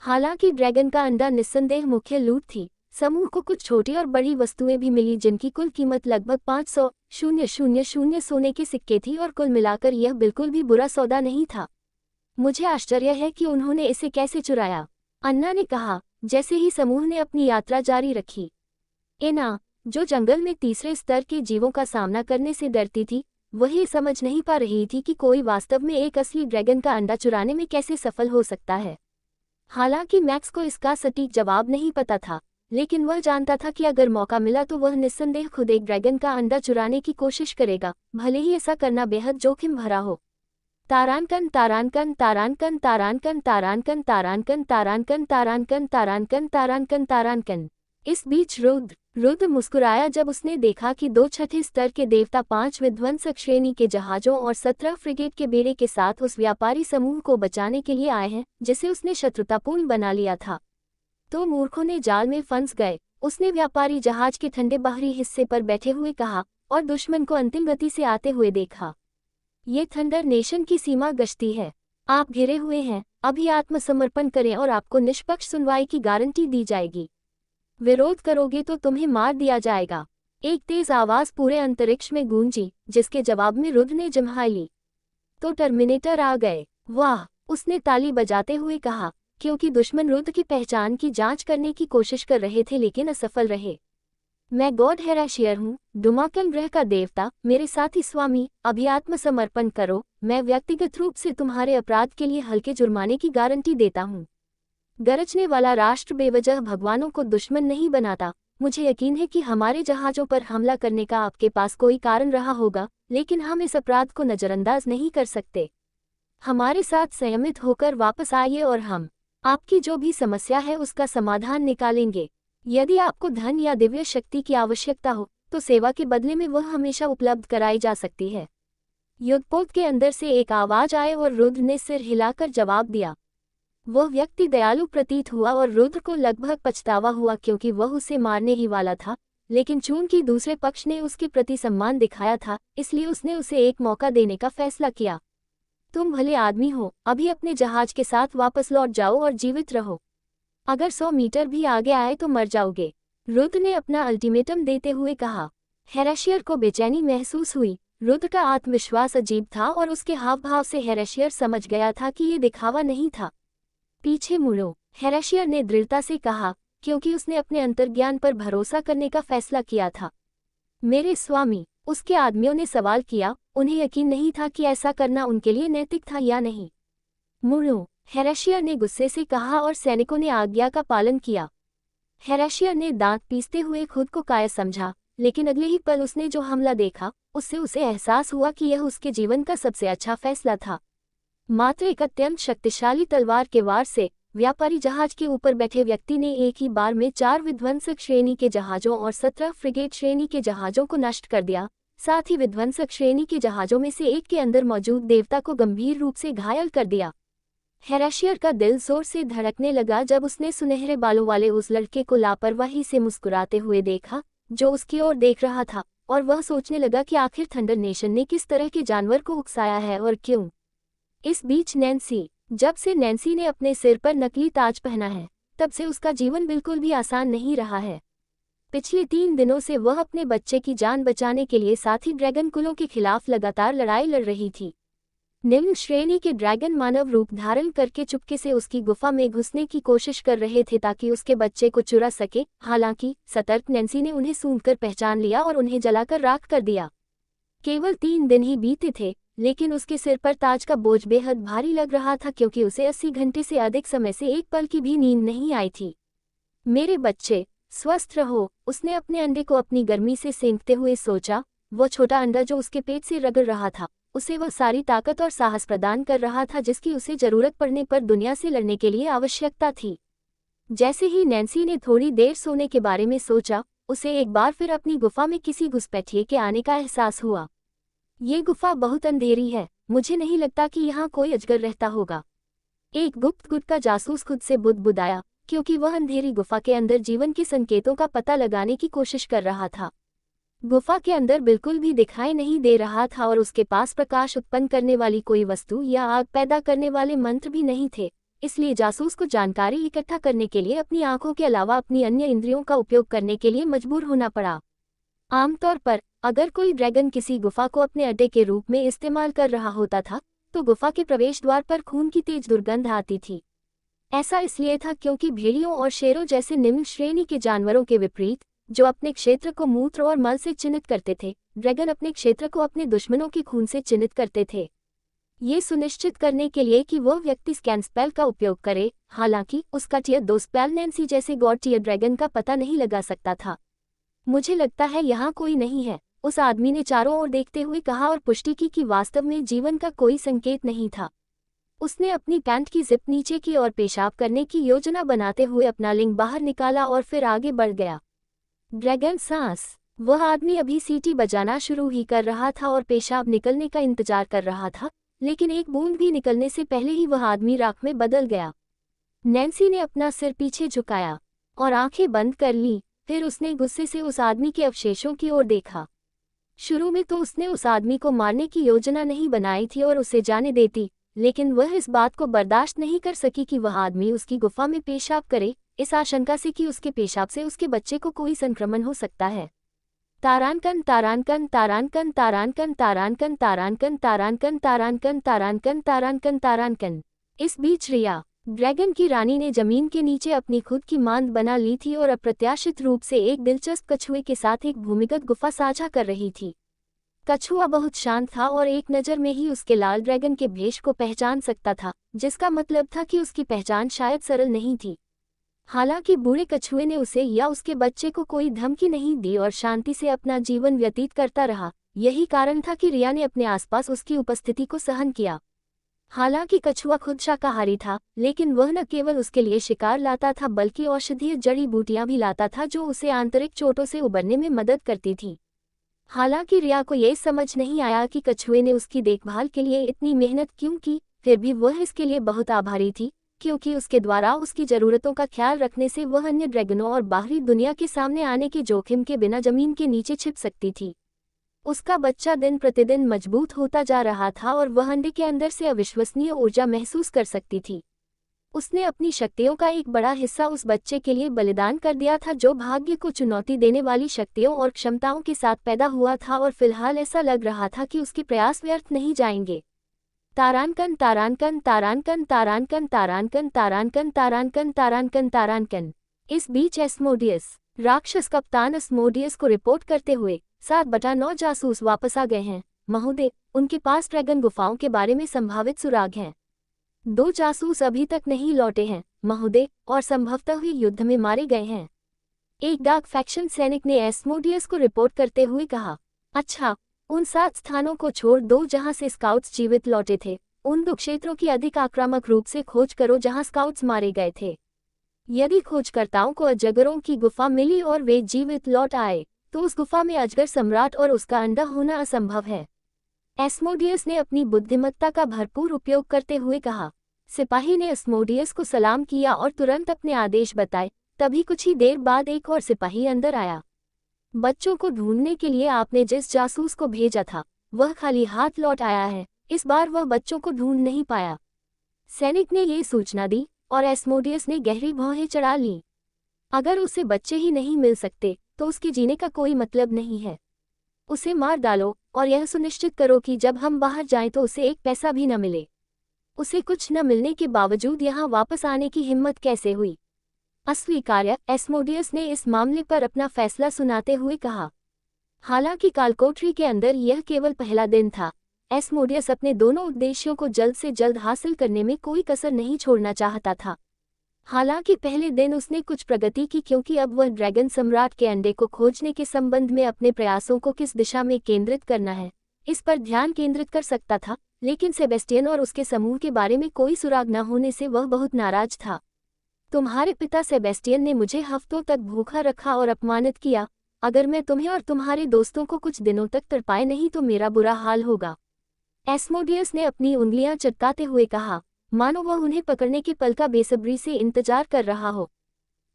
हालांकि ड्रैगन का अंडा निस्संदेह मुख्य लूट थी। समूह को कुछ छोटी और बड़ी वस्तुएं भी मिली जिनकी कुल कीमत लगभग 500,000 सोने के सिक्के थी, और कुल मिलाकर यह बिल्कुल भी बुरा सौदा नहीं था। मुझे आश्चर्य है कि उन्होंने इसे कैसे चुराया, अन्ना ने कहा जैसे ही समूह ने अपनी यात्रा जारी रखी। एना, जो जंगल में तीसरे स्तर के जीवों का सामना करने से डरती थी, वही समझ नहीं पा रही थी कि कोई वास्तव में एक असली ड्रैगन का अंडा चुराने में कैसे सफल हो सकता है। हालांकि मैक्स को इसका सटीक जवाब नहीं पता था, लेकिन वह जानता था कि अगर मौका मिला तो वह निस्संदेह खुद एक ड्रैगन का अंडा चुराने की कोशिश करेगा, भले ही ऐसा करना बेहद जोखिम भरा हो। तारानकन तारानकन तारानकन तारानकन तारानकन तारानकन तारानकन तारानकन तारानकन तारानकन तारानकन। इस बीच रुद्र मुस्कुराया जब उसने देखा कि 2 छठे स्तर के देवता 5 विध्वंसक श्रेणी के जहाजों और 17 फ्रिगेट के बेड़े के साथ उस व्यापारी समूह को बचाने के लिए आए हैं जिसे उसने शत्रुतापूर्ण बना लिया था। तो मूर्खों ने जाल में फंस गए, उसने व्यापारी जहाज के ठंडे बाहरी हिस्से पर बैठे हुए कहा, और दुश्मन को अंतिम गति से आते हुए देखा। ये थंडर नेशन की सीमा गश्ती है, आप घिरे हुए हैं, अभी आत्मसमर्पण करें और आपको निष्पक्ष सुनवाई की गारंटी दी जाएगी। विरोध करोगे तो तुम्हें मार दिया जाएगा। एक तेज आवाज पूरे अंतरिक्ष में गूंजी, जिसके जवाब में रुद्र ने जम्हाई ली। तो टर्मिनेटर आ गए। वाह, उसने ताली बजाते हुए कहा, क्योंकि दुश्मन रुद्र की पहचान की जांच करने की कोशिश कर रहे थे लेकिन असफल रहे। मैं गॉड हेराशियर हूँ, डुमाकन ग्रह का देवता, मेरे साथी स्वामी, अभी आत्मसमर्पण करो। मैं व्यक्तिगत रूप से तुम्हारे अपराध के लिए हल्के जुर्माने की गारंटी देता हूँ। गरजने वाला राष्ट्र बेवजह भगवानों को दुश्मन नहीं बनाता। मुझे यकीन है कि हमारे जहाजों पर हमला करने का आपके पास कोई कारण रहा होगा, लेकिन हम इस अपराध को नजरअंदाज नहीं कर सकते। हमारे साथ संयमित होकर वापस आइए और हम आपकी जो भी समस्या है उसका समाधान निकालेंगे। यदि आपको धन या दिव्य शक्ति की आवश्यकता हो तो सेवा के बदले में वह हमेशा उपलब्ध कराई जा सकती है। युद्धपोत के अंदर से एक आवाज आए और रुद्र ने सिर हिलाकर जवाब दिया। वह व्यक्ति दयालु प्रतीत हुआ और रुद्र को लगभग पछतावा हुआ क्योंकि वह उसे मारने ही वाला था, लेकिन चूंकि दूसरे पक्ष ने उसके प्रति सम्मान दिखाया था, इसलिए उसने उसे एक मौका देने का फैसला किया। तुम भले आदमी हो, अभी अपने जहाज के साथ वापस लौट जाओ और जीवित रहो। अगर 100 मीटर भी आगे आए तो मर जाओगे, रुद्र ने अपना अल्टीमेटम देते हुए कहा। हेराशियर को बेचैनी महसूस हुई। रुद्र का आत्मविश्वास अजीब था और उसके हाव भाव से हेराशियर समझ गया था कि ये दिखावा नहीं था। पीछे मुड़ो, हेराशियर ने दृढ़ता से कहा, क्योंकि उसने अपने अंतर्ज्ञान पर भरोसा करने का फैसला किया था। मेरे स्वामी, उसके आदमियों ने सवाल किया, उन्हें यकीन नहीं था कि ऐसा करना उनके लिए नैतिक था या नहीं। मुड़ो, हेराशियर ने गुस्से से कहा और सैनिकों ने आज्ञा का पालन किया। हेराशियर ने दांत पीसते हुए खुद को कायर समझा, लेकिन अगले ही पल उसने जो हमला देखा उससे उसे एहसास हुआ कि यह उसके जीवन का सबसे अच्छा फैसला था। मात्र एक अत्यंत शक्तिशाली तलवार के वार से व्यापारी जहाज के ऊपर बैठे व्यक्ति ने एक ही बार में 4 विध्वंसक श्रेणी के जहाजों और 17 फ्रिगेट श्रेणी के जहाजों को नष्ट कर दिया। साथ ही विध्वंसक श्रेणी के जहाजों में से एक के अंदर मौजूद देवता को गंभीर रूप से घायल कर दिया। हेराशियर का दिल जोर से धड़कने लगा जब उसने सुनहरे बालों वाले उस लड़के को लापरवाही से मुस्कुराते हुए देखा जो उसकी ओर देख रहा था, और वह सोचने लगा कि आखिर थंडर नेशन ने किस तरह के जानवर को उकसाया है और क्यों। इस बीच नैन्सी, जब से नैन्सी ने अपने सिर पर नकली ताज पहना है, तब से उसका जीवन बिल्कुल भी आसान नहीं रहा है। पिछले 3 दिनों से वह अपने बच्चे की जान बचाने के लिए साथी ड्रैगन कुलों के खिलाफ लगातार लड़ाई लड़ रही थी। निम्न श्रेणी के ड्रैगन मानव रूप धारण करके चुपके से उसकी गुफा में घुसने की कोशिश कर रहे थे ताकि उसके बच्चे को चुरा सके। हालांकि सतर्क नैन्सी ने उन्हें सूंघकर पहचान लिया और उन्हें जलाकर राख कर दिया। केवल 3 दिन ही बीते थे, लेकिन उसके सिर पर ताज का बोझ बेहद भारी लग रहा था क्योंकि उसे 80 घंटे से अधिक समय से एक पल की भी नींद नहीं आई थी। मेरे बच्चे, स्वस्थ रहो, उसने अपने अंडे को अपनी गर्मी से सेंकते हुए सोचा। वो छोटा अंडा जो उसके पेट से रगड़ रहा था, उसे वह सारी ताकत और साहस प्रदान कर रहा था जिसकी उसे जरूरत पड़ने पर दुनिया से लड़ने के लिए आवश्यकता थी। जैसे ही नैन्सी ने थोड़ी देर सोने के बारे में सोचा, उसे एक बार फिर अपनी गुफा में किसी घुसपैठिए के आने का एहसास हुआ। ये गुफा बहुत अंधेरी है, मुझे नहीं लगता कि यहाँ कोई अजगर रहता होगा। एक गुप्त गुट का जासूस खुद से बुदबुदाया, क्योंकि वह अंधेरी गुफा के अंदर जीवन के संकेतों का पता लगाने की कोशिश कर रहा था। गुफा के अंदर बिल्कुल भी दिखाई नहीं दे रहा था और उसके पास प्रकाश उत्पन्न करने वाली कोई वस्तु या आग पैदा करने वाले मंत्र भी नहीं थे, इसलिए जासूस को जानकारी इकट्ठा करने के लिए अपनी आंखों के अलावा अपनी अन्य इंद्रियों का उपयोग करने के लिए मजबूर होना पड़ा। आमतौर पर अगर कोई ड्रैगन किसी गुफा को अपने अड्डे के रूप में इस्तेमाल कर रहा होता था, तो गुफा के प्रवेश द्वार पर खून की तेज दुर्गंध आती थी। ऐसा इसलिए था क्योंकि भेड़ियों और शेरों जैसे निम्न श्रेणी के जानवरों के विपरीत, जो अपने क्षेत्र को मूत्र और मल से चिन्हित करते थे, ड्रैगन अपने क्षेत्र को अपने दुश्मनों के खून से चिन्हित करते थे। ये सुनिश्चित करने के लिए कि वह व्यक्ति स्कैन स्पेल का उपयोग करे, हालांकि उसका टियर 2 स्पेल नैन्सी जैसे गॉड टियर ड्रैगन का पता नहीं लगा सकता था। मुझे लगता है यहाँ कोई नहीं है, उस आदमी ने चारों ओर देखते हुए कहा और पुष्टि की कि वास्तव में जीवन का कोई संकेत नहीं था। उसने अपनी पैंट की जिप नीचे की और पेशाब करने की योजना बनाते हुए अपना लिंग बाहर निकाला और फिर आगे बढ़ गया। ड्रैगन सांस। वह आदमी अभी सीटी बजाना शुरू ही कर रहा था और पेशाब निकलने का इंतजार कर रहा था, लेकिन एक बूंद भी निकलने से पहले ही वह आदमी राख में बदल गया। नैन्सी ने अपना सिर पीछे झुकाया और आंखें बंद कर ली। फिर उसने गुस्से से उस आदमी के अवशेषों की ओर देखा। शुरू में तो उसने उस आदमी को मारने की योजना नहीं बनाई थी और उसे जाने देती, लेकिन वह इस बात को बर्दाश्त नहीं कर सकी कि वह आदमी उसकी गुफा में पेशाब करे, इस आशंका से कि उसके पेशाब से उसके बच्चे को कोई संक्रमण हो सकता है। तारानकन तारानकन तारानकन तारानकन तारानकन तारानकन तारानकन तारानकन तारानकन तारानकन तारानकन। इस बीच रिया, ड्रैगन की रानी, ने जमीन के नीचे अपनी खुद की मांद बना ली थी और अप्रत्याशित रूप से एक दिलचस्प कछुए के साथ एक भूमिगत गुफा साझा कर रही थी। कछुआ बहुत शांत था और एक नज़र में ही उसके लाल ड्रैगन के भेष को पहचान सकता था, जिसका मतलब था कि उसकी पहचान शायद सरल नहीं थी। हालांकि बूढ़े कछुए ने उसे या उसके बच्चे को कोई धमकी नहीं दी और शांति से अपना जीवन व्यतीत करता रहा। यही कारण था कि रिया ने अपने आसपास उसकी उपस्थिति को सहन किया। हालांकि कछुआ खुद शाकाहारी था, लेकिन वह न केवल उसके लिए शिकार लाता था बल्कि औषधीय जड़ी बूटियां भी लाता था जो उसे आंतरिक चोटों से उबरने में मदद करती थी। हालांकि रिया को यह समझ नहीं आया कि कछुए ने उसकी देखभाल के लिए इतनी मेहनत क्यों की, फिर भी वह इसके लिए बहुत आभारी थी, क्योंकि उसके द्वारा उसकी ज़रूरतों का ख्याल रखने से वह अन्य ड्रैगनों और बाहरी दुनिया के सामने आने के जोखिम के बिना जमीन के नीचे छिप सकती थी। उसका बच्चा दिन प्रतिदिन मजबूत होता जा रहा था और वह अंडे के अंदर से अविश्वसनीय ऊर्जा महसूस कर सकती थी। उसने अपनी शक्तियों का एक बड़ा हिस्सा उस बच्चे के लिए बलिदान कर दिया था जो भाग्य को चुनौती देने वाली शक्तियों और क्षमताओं के साथ पैदा हुआ था, और फिलहाल ऐसा लग रहा था कि उसके प्रयास व्यर्थ नहीं जाएंगे। तारानकन तारानकन तारानकन तारानकन तारानकन तारानकन तारानकन तारानकन तारानकन। इस बीच एस्मोडियस, राक्षस कप्तान एस्मोडियस को रिपोर्ट करते हुए 7/9 जासूस वापस आ गए हैं। महोदय, उनके पास ड्रैगन गुफाओं के बारे में संभावित सुराग हैं। 2 जासूस अभी तक नहीं लौटे हैं महोदय, और संभवतः हुए युद्ध में मारे गए हैं, एक डार्क फैक्शन सैनिक ने एस्मोडियस को रिपोर्ट करते हुए कहा। अच्छा, उन 7 स्थानों को छोड़ दो जहां से स्काउट्स जीवित लौटे थे। उन 2 क्षेत्रों की अधिक आक्रामक रूप से खोज करो जहां स्काउट्स मारे गए थे। यदि खोजकर्ताओं को अजगरों की गुफा मिली और वे जीवित लौट आए, तो उस गुफा में अजगर सम्राट और उसका अंडा होना असंभव है। एस्मोडियस ने अपनी बुद्धिमत्ता का भरपूर उपयोग करते हुए कहा। सिपाही ने एस्मोडियस को सलाम किया और तुरंत अपने आदेश बताए। तभी कुछ ही देर बाद एक और सिपाही अंदर आया। बच्चों को ढूंढने के लिए आपने जिस जासूस को भेजा था, वह खाली हाथ लौट आया है। इस बार वह बच्चों को ढूंढ नहीं पाया। सैनिक ने ये सूचना दी और एस्मोडियस ने गहरी भौहें चढ़ा लीं। अगर उसे बच्चे ही नहीं मिल सकते, तो उसके जीने का कोई मतलब नहीं है। उसे मार डालो और यह सुनिश्चित करो कि जब हम बाहर जाएं तो उसे एक पैसा भी न मिले। उसे कुछ न मिलने के बावजूद यहाँ वापस आने की हिम्मत कैसे हुई? अस्वीकार्य, एस्मोडियस ने इस मामले पर अपना फैसला सुनाते हुए कहा। हालांकि कालकोठरी के अंदर यह केवल पहला दिन था। एस्मोडियस अपने दोनों उद्देश्यों को जल्द से जल्द हासिल करने में कोई कसर नहीं छोड़ना चाहता था। हालांकि पहले दिन उसने कुछ प्रगति की, क्योंकि अब वह ड्रैगन सम्राट के अंडे को खोजने के संबंध में अपने प्रयासों को किस दिशा में केंद्रित करना है, इस पर ध्यान केंद्रित कर सकता था। लेकिन सेबेस्टियन और उसके समूह के बारे में कोई सुराग न होने से वह बहुत नाराज था। तुम्हारे पिता सेबेस्टियन ने मुझे हफ्तों तक भूखा रखा और अपमानित किया। अगर मैं तुम्हें और तुम्हारे दोस्तों को कुछ दिनों तक तड़पाए नहीं तो मेरा बुरा हाल होगा। एस्मोडियस ने अपनी उंगलियां चटकाते हुए कहा, मानो वह उन्हें पकड़ने के पल का बेसब्री से इंतजार कर रहा हो।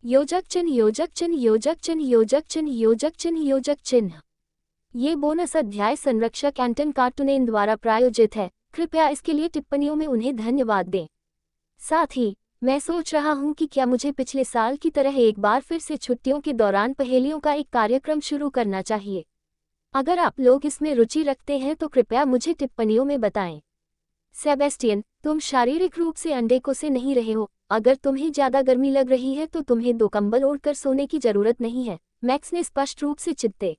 योजक चिन्ह, योजक चिन्ह, योजक चिन्ह, योजक चिन्ह, योजक चिन्ह, योजक चिन्ह। ये बोनस अध्याय संरक्षक एंटन कार्टुनेन द्वारा प्रायोजित है। कृपया इसके लिए टिप्पणियों में उन्हें धन्यवाद दें। साथ ही मैं सोच रहा हूँ कि क्या मुझे पिछले साल की तरह एक बार फिर से छुट्टियों के दौरान पहेलियों का एक कार्यक्रम शुरू करना चाहिए। अगर आप लोग इसमें रुचि रखते हैं तो कृपया मुझे टिप्पणियों में बताएं। सेबेस्टियन, तुम शारीरिक रूप से अंडे को से नहीं रहे हो। अगर तुम्हें ज्यादा गर्मी लग रही है तो तुम्हें 2 कंबल ओढ़कर सोने की जरूरत नहीं है, मैक्स ने स्पष्ट रूप से चिढ़ते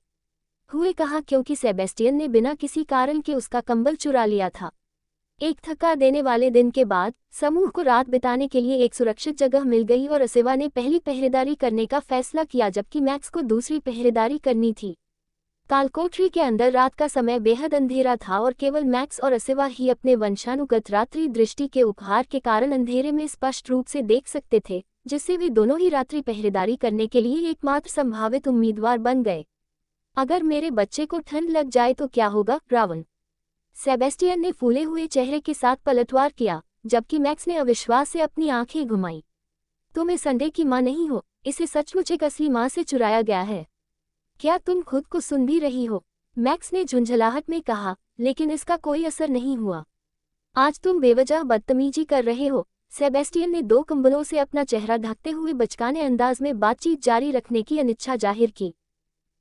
हुए कहा, क्योंकि सेबेस्टियन ने बिना किसी कारण के उसका कंबल चुरा लिया था। एक थका देने वाले दिन के बाद समूह को रात बिताने के लिए एक सुरक्षित जगह मिल गई और असिवा ने पहली पहरेदारी करने का फैसला किया, जबकि मैक्स को दूसरी पहरेदारी करनी थी। कालकोठरी के अंदर रात का समय बेहद अंधेरा था और केवल मैक्स और असिवा ही अपने वंशानुगत रात्रि दृष्टि के उपहार के कारण अंधेरे में स्पष्ट रूप से देख सकते थे, जिससे वे दोनों ही रात्रि पहरेदारी करने के लिए एकमात्र संभावित उम्मीदवार बन गए। अगर मेरे बच्चे को ठंड लग जाए तो क्या होगा, रावण? सेबेस्टियन ने फूले हुए चेहरे के साथ पलटवार किया, जबकि मैक्स ने अविश्वास से अपनी आंखें घुमाई। तुम इस अंडे की मां नहीं हो, इसे सचमुच एक असली मां से चुराया गया है। क्या तुम खुद को सुन भी रही हो? मैक्स ने झुंझलाहट में कहा, लेकिन इसका कोई असर नहीं हुआ। आज तुम बेवजह बदतमीजी कर रहे हो। सेबेस्टियन ने 2 कंबलों से अपना चेहरा ढकते हुए बचकाने अंदाज में बातचीत जारी रखने की अनिच्छा जाहिर की।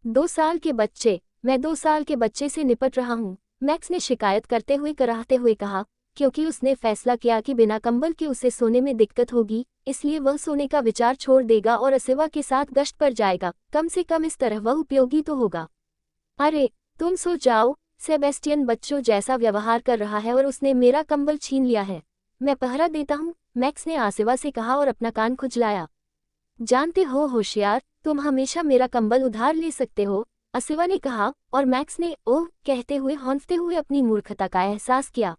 2 साल के बच्चे, मैं 2 साल के बच्चे से निपट रहा हूँ, मैक्स ने शिकायत करते हुए कराहते हुए कहा, क्योंकि उसने फैसला किया कि बिना कंबल के उसे सोने में दिक्कत होगी, इसलिए वह सोने का विचार छोड़ देगा और असिवा के साथ गश्त पर जाएगा। कम से कम इस तरह वह उपयोगी तो होगा। अरे तुम सो जाओ, सेबेस्टियन बच्चों जैसा व्यवहार कर रहा है और उसने मेरा कंबल छीन लिया है। मैं पहरा देता हूँ, मैक्स ने असिवा से कहा और अपना कान खुजलाया। जानते हो होशियार, तुम हमेशा मेरा कंबल उधार ले सकते हो, असिवा ने कहा, और मैक्स ने ओह कहते हुए हौंफते हुए अपनी मूर्खता का एहसास किया।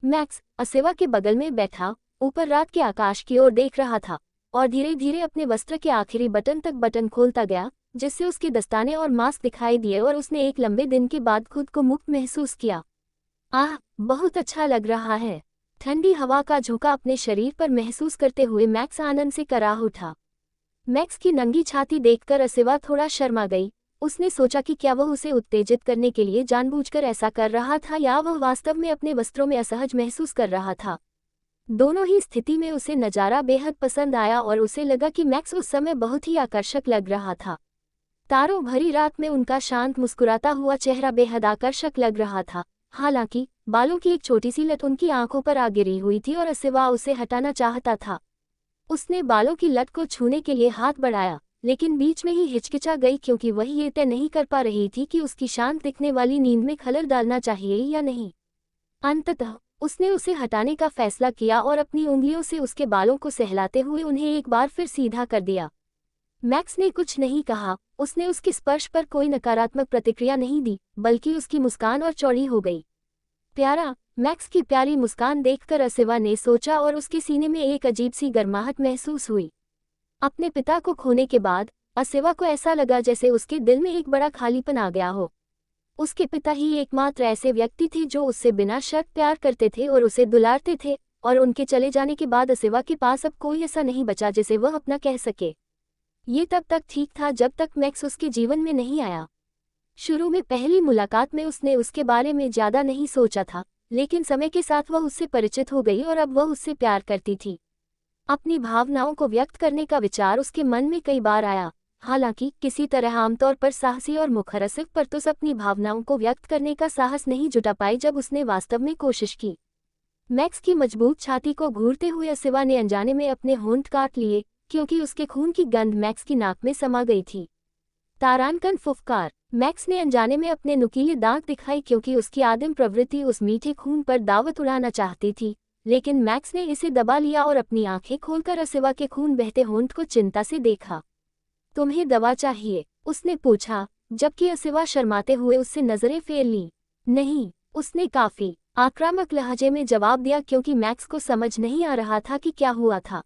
मैक्स असिवा के बगल में बैठा ऊपर रात के आकाश की ओर देख रहा था और धीरे धीरे अपने वस्त्र के आखिरी बटन तक बटन खोलता गया, जिससे उसके दस्ताने और मांस दिखाई दिए और उसने एक लंबे दिन के बाद खुद को मुक्त महसूस किया। आह, बहुत अच्छा लग रहा है। ठंडी हवा का झोंका अपने शरीर पर महसूस करते हुए मैक्स आनंद से कराह उठा। मैक्स की नंगी छाती देखकर असिवा थोड़ा शर्मा गई। उसने सोचा कि क्या वह उसे उत्तेजित करने के लिए जानबूझकर ऐसा कर रहा था या वह वास्तव में अपने वस्त्रों में असहज महसूस कर रहा था। दोनों ही स्थिति में उसे नज़ारा बेहद पसंद आया और उसे लगा कि मैक्स उस समय बहुत ही आकर्षक लग रहा था। तारों भरी रात में उनका शांत मुस्कुराता हुआ चेहरा बेहद आकर्षक लग रहा था। हालांकि बालों की एक छोटी सी लट उनकी आंखों पर आ गिरी हुई थी और असिवा उसे हटाना चाहता था। उसने बालों की लट को छूने के लिए हाथ बढ़ाया, लेकिन बीच में ही हिचकिचा गई, क्योंकि वह ये तय नहीं कर पा रही थी कि उसकी शांत दिखने वाली नींद में खलल डालना चाहिए या नहीं। अंततः उसने उसे हटाने का फैसला किया और अपनी उंगलियों से उसके बालों को सहलाते हुए उन्हें एक बार फिर सीधा कर दिया। मैक्स ने कुछ नहीं कहा, उसने उसके स्पर्श पर कोई नकारात्मक प्रतिक्रिया नहीं दी, बल्कि उसकी मुस्कान और चौड़ी हो गई। प्यारा, मैक्स की प्यारी मुस्कान देखकर असिवा ने सोचा और उसके सीने में एक अजीब सी गर्माहट महसूस हुई। अपने पिता को खोने के बाद असिवा को ऐसा लगा जैसे उसके दिल में एक बड़ा खालीपन आ गया हो। उसके पिता ही एकमात्र ऐसे व्यक्ति थे जो उससे बिना शर्त प्यार करते थे और उसे दुलारते थे, और उनके चले जाने के बाद असिवा के पास अब कोई ऐसा नहीं बचा जिसे वह अपना कह सके। ये तब तक ठीक था जब तक मैक्स उसके जीवन में नहीं आया। शुरू में पहली मुलाकात में उसने उसके बारे में ज्यादा नहीं सोचा था, लेकिन समय के साथ वह उससे परिचित हो गई और अब वह उससे प्यार करती थी। अपनी भावनाओं को व्यक्त करने का विचार उसके मन में कई बार आया। हालांकि किसी तरह आमतौर पर साहसी और मुखरसिक परतुस अपनी भावनाओं को व्यक्त करने का साहस नहीं जुटा पाई जब उसने वास्तव में कोशिश की। मैक्स की मजबूत छाती को घूरते हुए असिवा ने अनजाने में अपने होंठ काट लिए, क्योंकि उसके खून की गंध मैक्स की नाक में समा गई थी। तारानकन फुफकार। मैक्स ने अनजाने में अपने नुकीले दांत दिखाई क्योंकि उसकी आदिम प्रवृत्ति उस मीठे खून पर दावत उड़ाना चाहती थी, लेकिन मैक्स ने इसे दबा लिया और अपनी आंखें खोलकर असिवा के खून बहते होंठ को चिंता से देखा। तुम्हें दवा चाहिए? उसने पूछा, जबकि असिवा शर्माते हुए उससे नजरें फेर लीं। नहीं, उसने काफी आक्रामक लहजे में जवाब दिया क्योंकि मैक्स को समझ नहीं आ रहा था कि क्या हुआ था।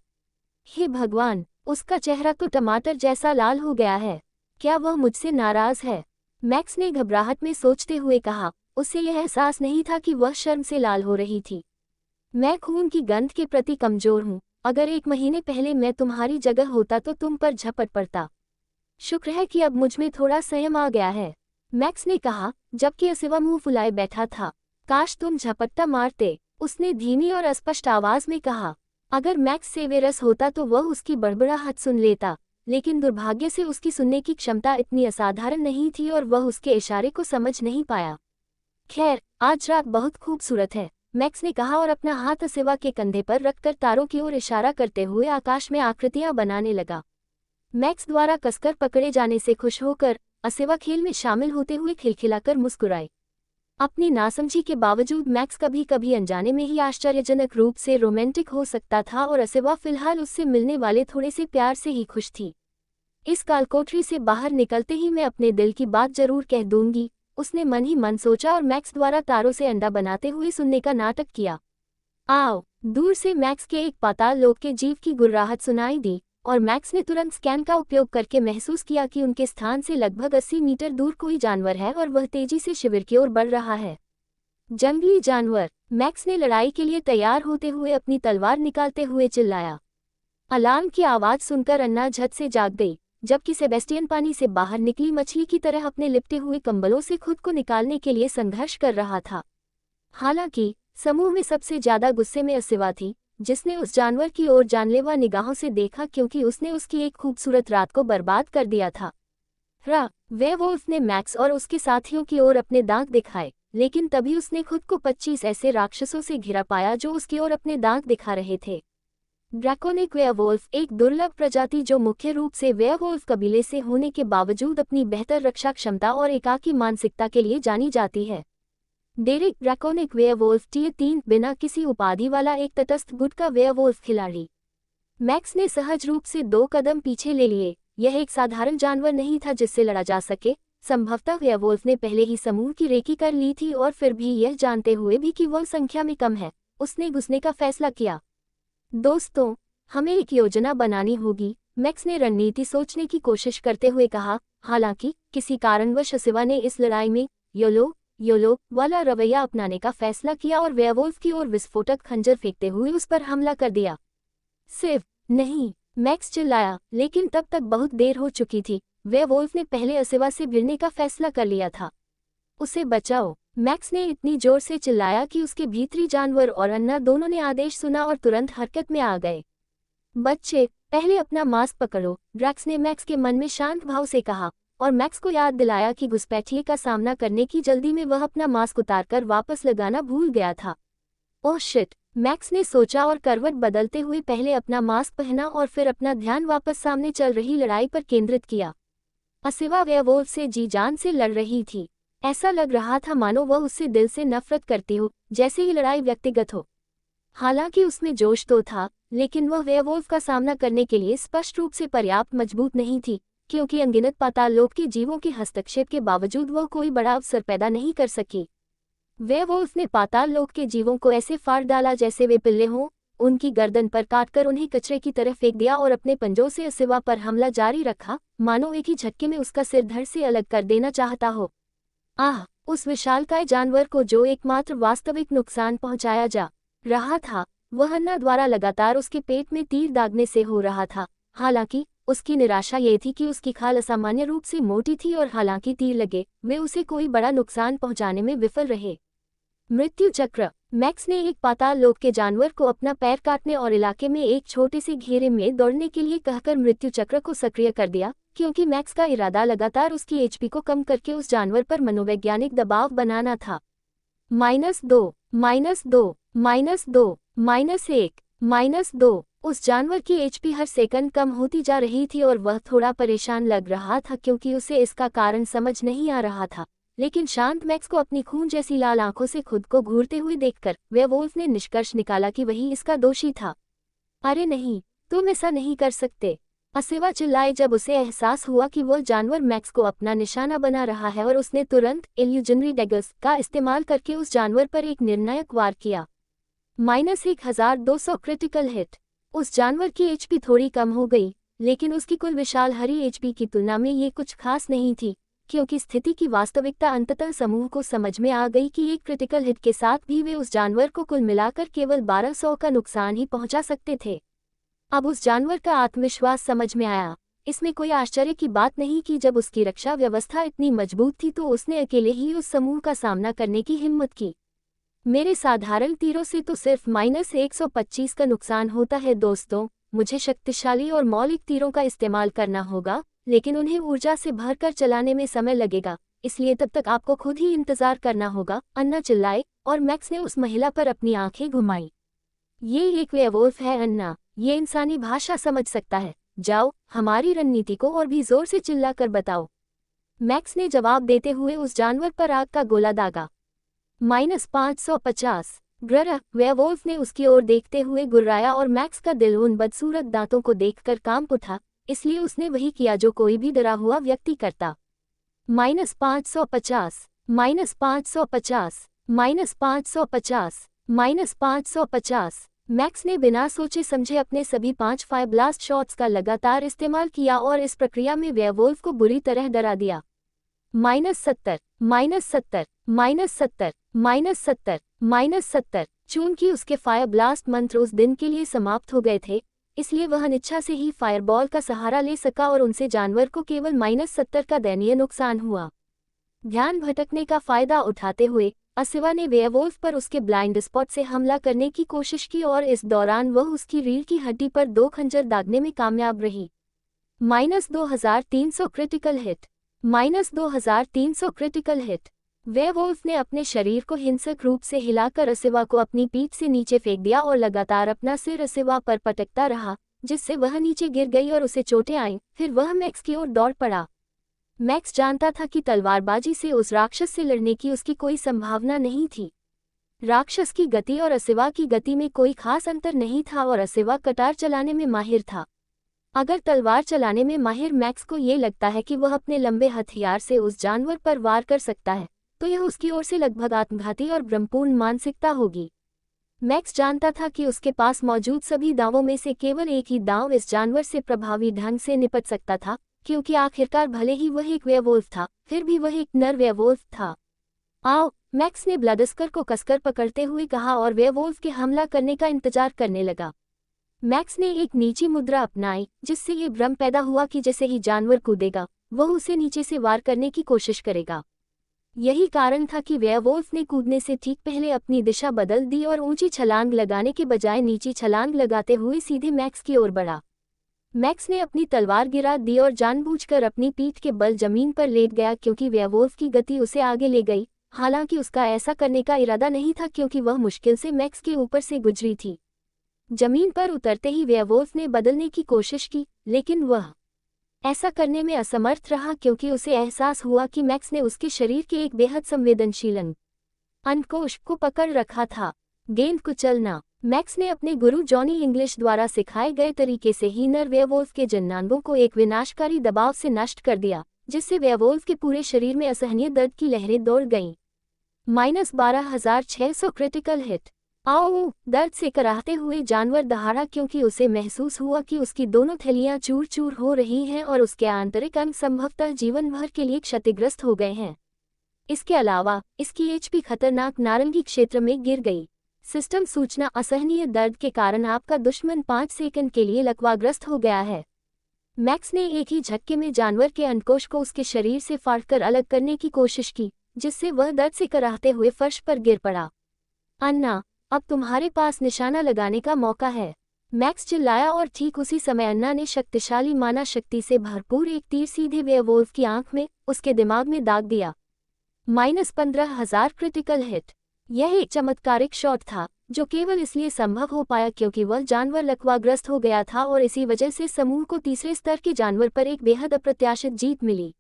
हे भगवान, उसका चेहरा तो टमाटर जैसा लाल हो गया है। क्या वह मुझसे नाराज है? मैक्स ने घबराहट में सोचते हुए कहा। उसे यह एहसास नहीं था कि वह शर्म से लाल हो रही थी। मैं खून की गंध के प्रति कमजोर हूँ। अगर 1 महीने पहले मैं तुम्हारी जगह होता तो तुम पर झपट पड़ता। शुक्र है कि अब मुझमें थोड़ा संयम आ गया है, मैक्स ने कहा, जबकि असिवा मुंह फुलाए बैठा था। काश तुम झपट्टा मारते, उसने धीमी और अस्पष्ट आवाज में कहा। अगर मैक्स सेवेरस होता तो वह उसकी बड़बड़ाहट सुन लेता, लेकिन दुर्भाग्य से उसकी सुनने की क्षमता इतनी असाधारण नहीं थी और वह उसके इशारे को समझ नहीं पाया। खैर, आज रात बहुत खूबसूरत है, मैक्स ने कहा और अपना हाथ असिवा के कंधे पर रखकर तारों की ओर इशारा करते हुए आकाश में आकृतियां बनाने लगा। मैक्स द्वारा कसकर पकड़े जाने से खुश होकर असिवा खेल में शामिल होते हुए खिलखिलाकर मुस्कुराए। अपनी नासमझी के बावजूद मैक्स कभी कभी अनजाने में ही आश्चर्यजनक रूप से रोमांटिक हो सकता था और असिवा फिलहाल उससे मिलने वाले थोड़े से प्यार से ही खुश थी। इस कालकोठरी से बाहर निकलते ही मैं अपने दिल की बात जरूर कह दूंगी, उसने मन ही मन सोचा और मैक्स द्वारा तारों से अंडा बनाते हुए सुनने का नाटक किया। आओ। दूर से मैक्स के एक पाताल लोक के जीव की गुर्राहट सुनाई दी और मैक्स ने तुरंत स्कैन का उपयोग करके महसूस किया कि उनके स्थान से लगभग 80 मीटर दूर कोई जानवर है और वह तेजी से शिविर की ओर बढ़ रहा है। जंगली जानवर, मैक्स ने लड़ाई के लिए तैयार होते हुए अपनी तलवार निकालते हुए चिल्लाया। अलार्म की आवाज सुनकर अन्ना झट से जाग गई, जबकि सेबेस्टियन पानी से बाहर निकली मछली की तरह अपने लिपटे हुए कंबलों से खुद को निकालने के लिए संघर्ष कर रहा था। हालांकि समूह में सबसे ज्यादा गुस्से में असिवा थी, जिसने उस जानवर की ओर जानलेवा निगाहों से देखा क्योंकि उसने उसकी एक खूबसूरत रात को बर्बाद कर दिया था। वेयरवुल्फ ने मैक्स और उसके साथियों की ओर अपने दांत दिखाए, लेकिन तभी उसने खुद को 25 ऐसे राक्षसों से घिरा पाया जो उसकी ओर अपने दांत दिखा रहे थे। ड्रैकोनिक वेयरवुल्फ एक दुर्लभ प्रजाति जो मुख्य रूप से वेयरवुल्फ कबीले से होने के बावजूद अपनी बेहतर रक्षा क्षमता और एकाकी मानसिकता के लिए जानी जाती है। डेरिक ड्रैकोनिक वेयरवुल्फ टियर 3 बिना किसी उपाधि वाला एक तटस्थ गुट का वेयरवुल्फ खिलाड़ी। मैक्स ने सहज रूप से 2 कदम पीछे ले लिए। यह एक साधारण जानवर नहीं था जिससे लड़ा जा सके। संभवतः वेयरवुल्फ ने पहले ही समूह की रेकी कर ली थी और फिर भी यह जानते हुए भी कि वह संख्या में कम है, उसने घुसने का फैसला किया। दोस्तों, हमें एक योजना बनानी होगी, मैक्स ने रणनीति सोचने की कोशिश करते हुए कहा। हालांकि किसी कारणवश असिवा ने इस लड़ाई में योलो वाला रवैया अपनाने का फैसला किया और वेयरवुल्फ की ओर विस्फोटक खंजर फेंकते हुए उस पर हमला कर दिया। सिर्फ नहीं, मैक्स चिल्लाया, लेकिन तब तक बहुत देर हो चुकी थी। वेयरवुल्फ ने पहले असिवा से भिड़ने का फैसला कर लिया था। उसे बचाओ, मैक्स ने इतनी जोर से चिल्लाया कि उसके भीतरी जानवर और अन्ना दोनों ने आदेश सुना और तुरंत हरकत में आ गए। बच्चे, पहले अपना मास्क पकड़ो, ड्रैक्स ने मैक्स के मन में शांत भाव से कहा, और मैक्स को याद दिलाया कि घुसपैठिए का सामना करने की जल्दी में वह अपना मास्क उतारकर वापस लगाना भूल गया था। ओह शिट, मैक्स ने सोचा और करवट बदलते हुए पहले अपना मास्क पहना और फिर अपना ध्यान वापस सामने चल रही लड़ाई पर केंद्रित किया। असिवा वेयरवुल्फ से जी जान से लड़ रही थी। ऐसा लग रहा था मानो वह उससे दिल से नफरत करती हो, जैसे ही लड़ाई व्यक्तिगत हो। हालांकि उसमें जोश तो था, लेकिन वह वेयरवुल्फ का सामना करने के लिए स्पष्ट रूप से पर्याप्त मजबूत नहीं थी, क्योंकि अनगिनत पाताल लोक के जीवों के हस्तक्षेप के बावजूद वह कोई बड़ा अवसर पैदा नहीं कर सकी। वेयरवुल्फ ने पाताल लोक के जीवों को ऐसे फाड़ डाला जैसे वे पिल्ले हों, उनकी गर्दन पर काटकर उन्हें कचरे की तरफ फेंक दिया और अपने पंजों से असिवा पर हमला जारी रखा, मानो एक ही झटके में उसका सिर धड़ से अलग कर देना चाहता हो। आह, उस विशालकाय जानवर को जो एकमात्र वास्तविक नुकसान पहुंचाया जा रहा था, वह अन्ना द्वारा लगातार उसके पेट में तीर दागने से हो रहा था। हालांकि उसकी निराशा ये थी कि उसकी खाल असामान्य रूप से मोटी थी और हालांकि तीर लगे, वे उसे कोई बड़ा नुकसान पहुंचाने में विफल रहे। मृत्यु चक्र, मैक्स ने एक पाताल लोक के जानवर को अपना पैर काटने और इलाके में एक छोटे से घेरे में दौड़ने के लिए कहकर मृत्यु चक्र को सक्रिय कर दिया, क्योंकि मैक्स का इरादा लगातार उसकी एचपी को कम करके उस जानवर पर मनोवैज्ञानिक दबाव बनाना था। -2, -2, -2, -1, -2, उस जानवर की एचपी हर सेकंड कम होती जा रही थी और वह थोड़ा परेशान लग रहा था क्योंकि उसे इसका कारण समझ नहीं आ रहा था। लेकिन शांत मैक्स को अपनी खून जैसी लाल आंखों से खुद को घूरते हुए देखकर वेयरवुल्फ ने निष्कर्ष निकाला कि वही इसका दोषी था। अरे नहीं, तुम ऐसा नहीं कर सकते, असेवा चिल्लाए जब उसे एहसास हुआ कि वह जानवर मैक्स को अपना निशाना बना रहा है और उसने तुरंत इल्यूजनरी डैगर्स का इस्तेमाल करके उस जानवर पर एक निर्णायक वार किया। -1200 क्रिटिकल हिट। उस जानवर की एचपी थोड़ी कम हो गई, लेकिन उसकी कुल विशाल हरी एचपी की तुलना में ये कुछ खास नहीं थी, क्योंकि स्थिति की वास्तविकता अंततः समूह को समझ में आ गई कि एक क्रिटिकल हिट के साथ भी वे उस जानवर को कुल मिलाकर केवल 1200 का नुकसान ही पहुंचा सकते थे। अब उस जानवर का आत्मविश्वास समझ में आया। इसमें कोई आश्चर्य की बात नहीं कि जब उसकी रक्षा व्यवस्था इतनी मजबूत थी तो उसने अकेले ही उस समूह का सामना करने की हिम्मत की। मेरे साधारण तीरों से तो सिर्फ -125 का नुकसान होता है दोस्तों, मुझे शक्तिशाली और मौलिक तीरों का इस्तेमाल करना होगा, लेकिन उन्हें ऊर्जा से भरकर चलाने में समय लगेगा, इसलिए तब तक आपको खुद ही इंतजार करना होगा, अन्ना चिल्लाए, और मैक्स ने उस महिला पर अपनी आंखें घुमाई। ये एक वेयरवुल्फ है अन्ना, ये इंसानी भाषा समझ सकता है, जाओ हमारी रणनीति को और भी जोर से चिल्लाकर बताओ। मैक्स ने जवाब देते हुए उस जानवर पर आग का गोला दागा। -550। ग्रर वेयरवुल्फ ने उसकी ओर देखते हुए गुर्राया और मैक्स का दिल उन बदसूरत दांतों को देखकर कांप उठा, इसलिए उसने वही किया जो कोई भी डरा हुआ व्यक्ति करता। -550, -550, -550, -550। मैक्स ने बिना सोचे समझे अपने सभी 5 फायर ब्लास्ट शॉट्स का लगातार इस्तेमाल किया और इस प्रक्रिया में वेयरवुल्फ को बुरी तरह डरा दिया। -70, -70, -70, -70, -70। चूंकि उसके फायर ब्लास्ट मंत्र उस दिन के लिए समाप्त हो गए थे, इसलिए वह अनिच्छा से ही फायरबॉल का सहारा ले सका और उनसे जानवर को केवल -70 का दयनीय नुकसान हुआ। ध्यान भटकने का फायदा उठाते हुए असिवा ने वेयरवुल्फ पर उसके ब्लाइंड स्पॉट से हमला करने की कोशिश की और इस दौरान वह उसकी रीढ़ की हड्डी पर 2 खंजर दागने में कामयाब रही। -2300 critical hit, -2300 critical hit. Werewolf ने अपने शरीर को हिंसक रूप से हिलाकर असिवा को अपनी पीठ से नीचे फेंक दिया और लगातार अपना सिर असिवा पर पटकता रहा, जिससे वह नीचे गिर गई और उसे चोटें आईं। फिर वह मैक्स की ओर दौड़ पड़ा। मैक्स जानता था कि तलवारबाजी से उस राक्षस से लड़ने की उसकी कोई संभावना नहीं थी। राक्षस की गति और असिवा की गति में कोई खास अंतर नहीं था और असिवा कटार चलाने में माहिर था। अगर तलवार चलाने में माहिर मैक्स को ये लगता है कि वह अपने लंबे हथियार से उस जानवर पर वार कर सकता है, तो यह उसकी ओर से लगभग आत्मघाती और भ्रमपूर्ण मानसिकता होगी। मैक्स जानता था कि उसके पास मौजूद सभी दावों में से केवल एक ही दांव इस जानवर से प्रभावी ढंग से निपट सकता था, क्योंकि आखिरकार भले ही वह एक वेयरवुल्फ था, फिर भी वह एक नर वेयरवुल्फ था। आओ, मैक्स ने ब्लडस्कर को कसकर पकड़ते हुए कहा और वेयरवुल्फ के हमला करने का इंतजार करने लगा। मैक्स ने एक नीची मुद्रा अपनाई, जिससे ये भ्रम पैदा हुआ कि जैसे ही जानवर कूदेगा, वह उसे नीचे से वार करने की कोशिश करेगा। यही कारण था कि वेयरवुल्फ ने कूदने से ठीक पहले अपनी दिशा बदल दी और ऊंची छलांग लगाने के बजाय नीची छलांग लगाते हुए सीधे मैक्स की ओर बढ़ा। मैक्स ने अपनी तलवार गिरा दी और जानबूझकर अपनी पीठ के बल जमीन पर लेट गया क्योंकि वेयरवुल्फ की गति उसे आगे ले गई। हालांकि उसका ऐसा करने का इरादा नहीं था क्योंकि वह मुश्किल से मैक्स के ऊपर से गुजरी थी। जमीन पर उतरते ही वेयरवुल्फ ने बदलने की कोशिश की, लेकिन वह ऐसा करने में असमर्थ रहा क्योंकि उसे एहसास हुआ कि मैक्स ने उसके शरीर के एक बेहद संवेदनशील अंडकोश को पकड़ रखा था। गेंद कुचलना। मैक्स ने अपने गुरु जॉनी इंग्लिश द्वारा सिखाए गए तरीके से ही नर वेयरवुल्फ के जननांगों को एक विनाशकारी दबाव से नष्ट कर दिया, जिससे वेयरवुल्फ के पूरे शरीर में असहनीय दर्द की लहरें दौड़ गईं। -12600 क्रिटिकल हिट। आओ, दर्द से कराहते हुए जानवर दहाड़ा क्योंकि उसे महसूस हुआ कि उसकी दोनों थैलियां चूर चूर हो रही हैं और उसके आंतरिक अंग संभवतः जीवन भर के लिए क्षतिग्रस्त हो गए हैं। इसके अलावा इसकी एचपी खतरनाक नारंगी क्षेत्र में गिर गई। सिस्टम सूचना असहनीय दर्द के कारण आपका दुश्मन 5 सेकंड के लिए लकवाग्रस्त हो गया है। मैक्स ने एक ही झटके में जानवर के अंडकोश को उसके शरीर से फाड़कर अलग करने की कोशिश की, जिससे वह दर्द से कराहते हुए फर्श पर गिर पड़ा। अन्ना, अब तुम्हारे पास निशाना लगाने का मौका है, मैक्स चिल्लाया और ठीक उसी समय अन्ना ने शक्तिशाली माना शक्ति से भरपूर एक तीर सीधे वेयरवुल्फ की आंख में, उसके दिमाग में दाग दिया। -15000 क्रिटिकल हिट। यह एक चमत्कारिक शॉट था, जो केवल इसलिए संभव हो पाया क्योंकि वह जानवर लकवाग्रस्त हो गया था और इसी वजह से समूह को तीसरे स्तर के जानवर पर एक बेहद अप्रत्याशित जीत मिली।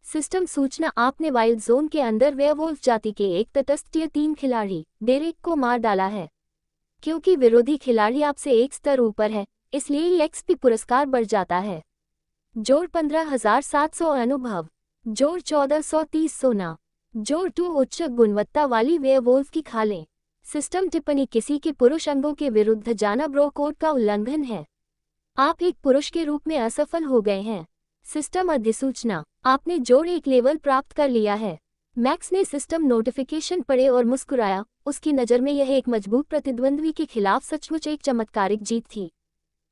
सिस्टम सूचना आपने वाइल्ड जोन के अंदर वेयरवुल्फ जाति के एक तटस्थ टियर 3 खिलाड़ी डेरेक को मार डाला है। क्योंकि विरोधी खिलाड़ी आपसे एक स्तर ऊपर है, इसलिए एक्सपी पुरस्कार बढ़ जाता है। जोड़ 15,700 अनुभव, जोड़ 1430 सोना, जोड़ 2 उच्च गुणवत्ता वाली वेयरवुल्फ की खालें। सिस्टम टिप्पणी किसी के पुरुष अंगों के विरुद्ध जाना ब्रो कोड का उल्लंघन है। आप एक पुरुष के रूप में असफल हो गए हैं। सिस्टम अधिसूचना, आपने जोड़ 1 लेवल प्राप्त कर लिया है। मैक्स ने सिस्टम नोटिफिकेशन पढ़े और मुस्कुराया। उसकी नज़र में यह एक मजबूत प्रतिद्वंद्वी के खिलाफ सचमुच एक चमत्कारिक जीत थी।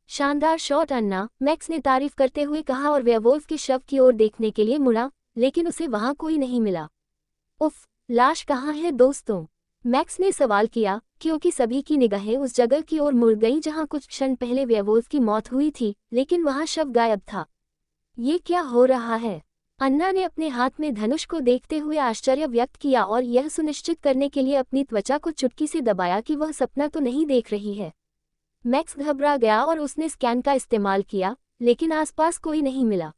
शानदार शॉट अन्ना, मैक्स ने तारीफ करते हुए कहा और वेयरवुल्फ के शव की ओर देखने के लिए मुड़ा, लेकिन उसे वहां कोई नहीं मिला। उफ, लाश कहाँ है दोस्तों? मैक्स ने सवाल किया, क्योंकि सभी की निगाहें उस जगह की ओर मुड़ गईं जहां कुछ क्षण पहले वेयरवुल्फ की मौत हुई थी, लेकिन वहां शव गायब था। ये क्या हो रहा है? अन्ना ने अपने हाथ में धनुष को देखते हुए आश्चर्य व्यक्त किया और यह सुनिश्चित करने के लिए अपनी त्वचा को चुटकी से दबाया कि वह सपना तो नहीं देख रही है। मैक्स घबरा गया और उसने स्कैन का इस्तेमाल किया, लेकिन आसपास कोई नहीं मिला।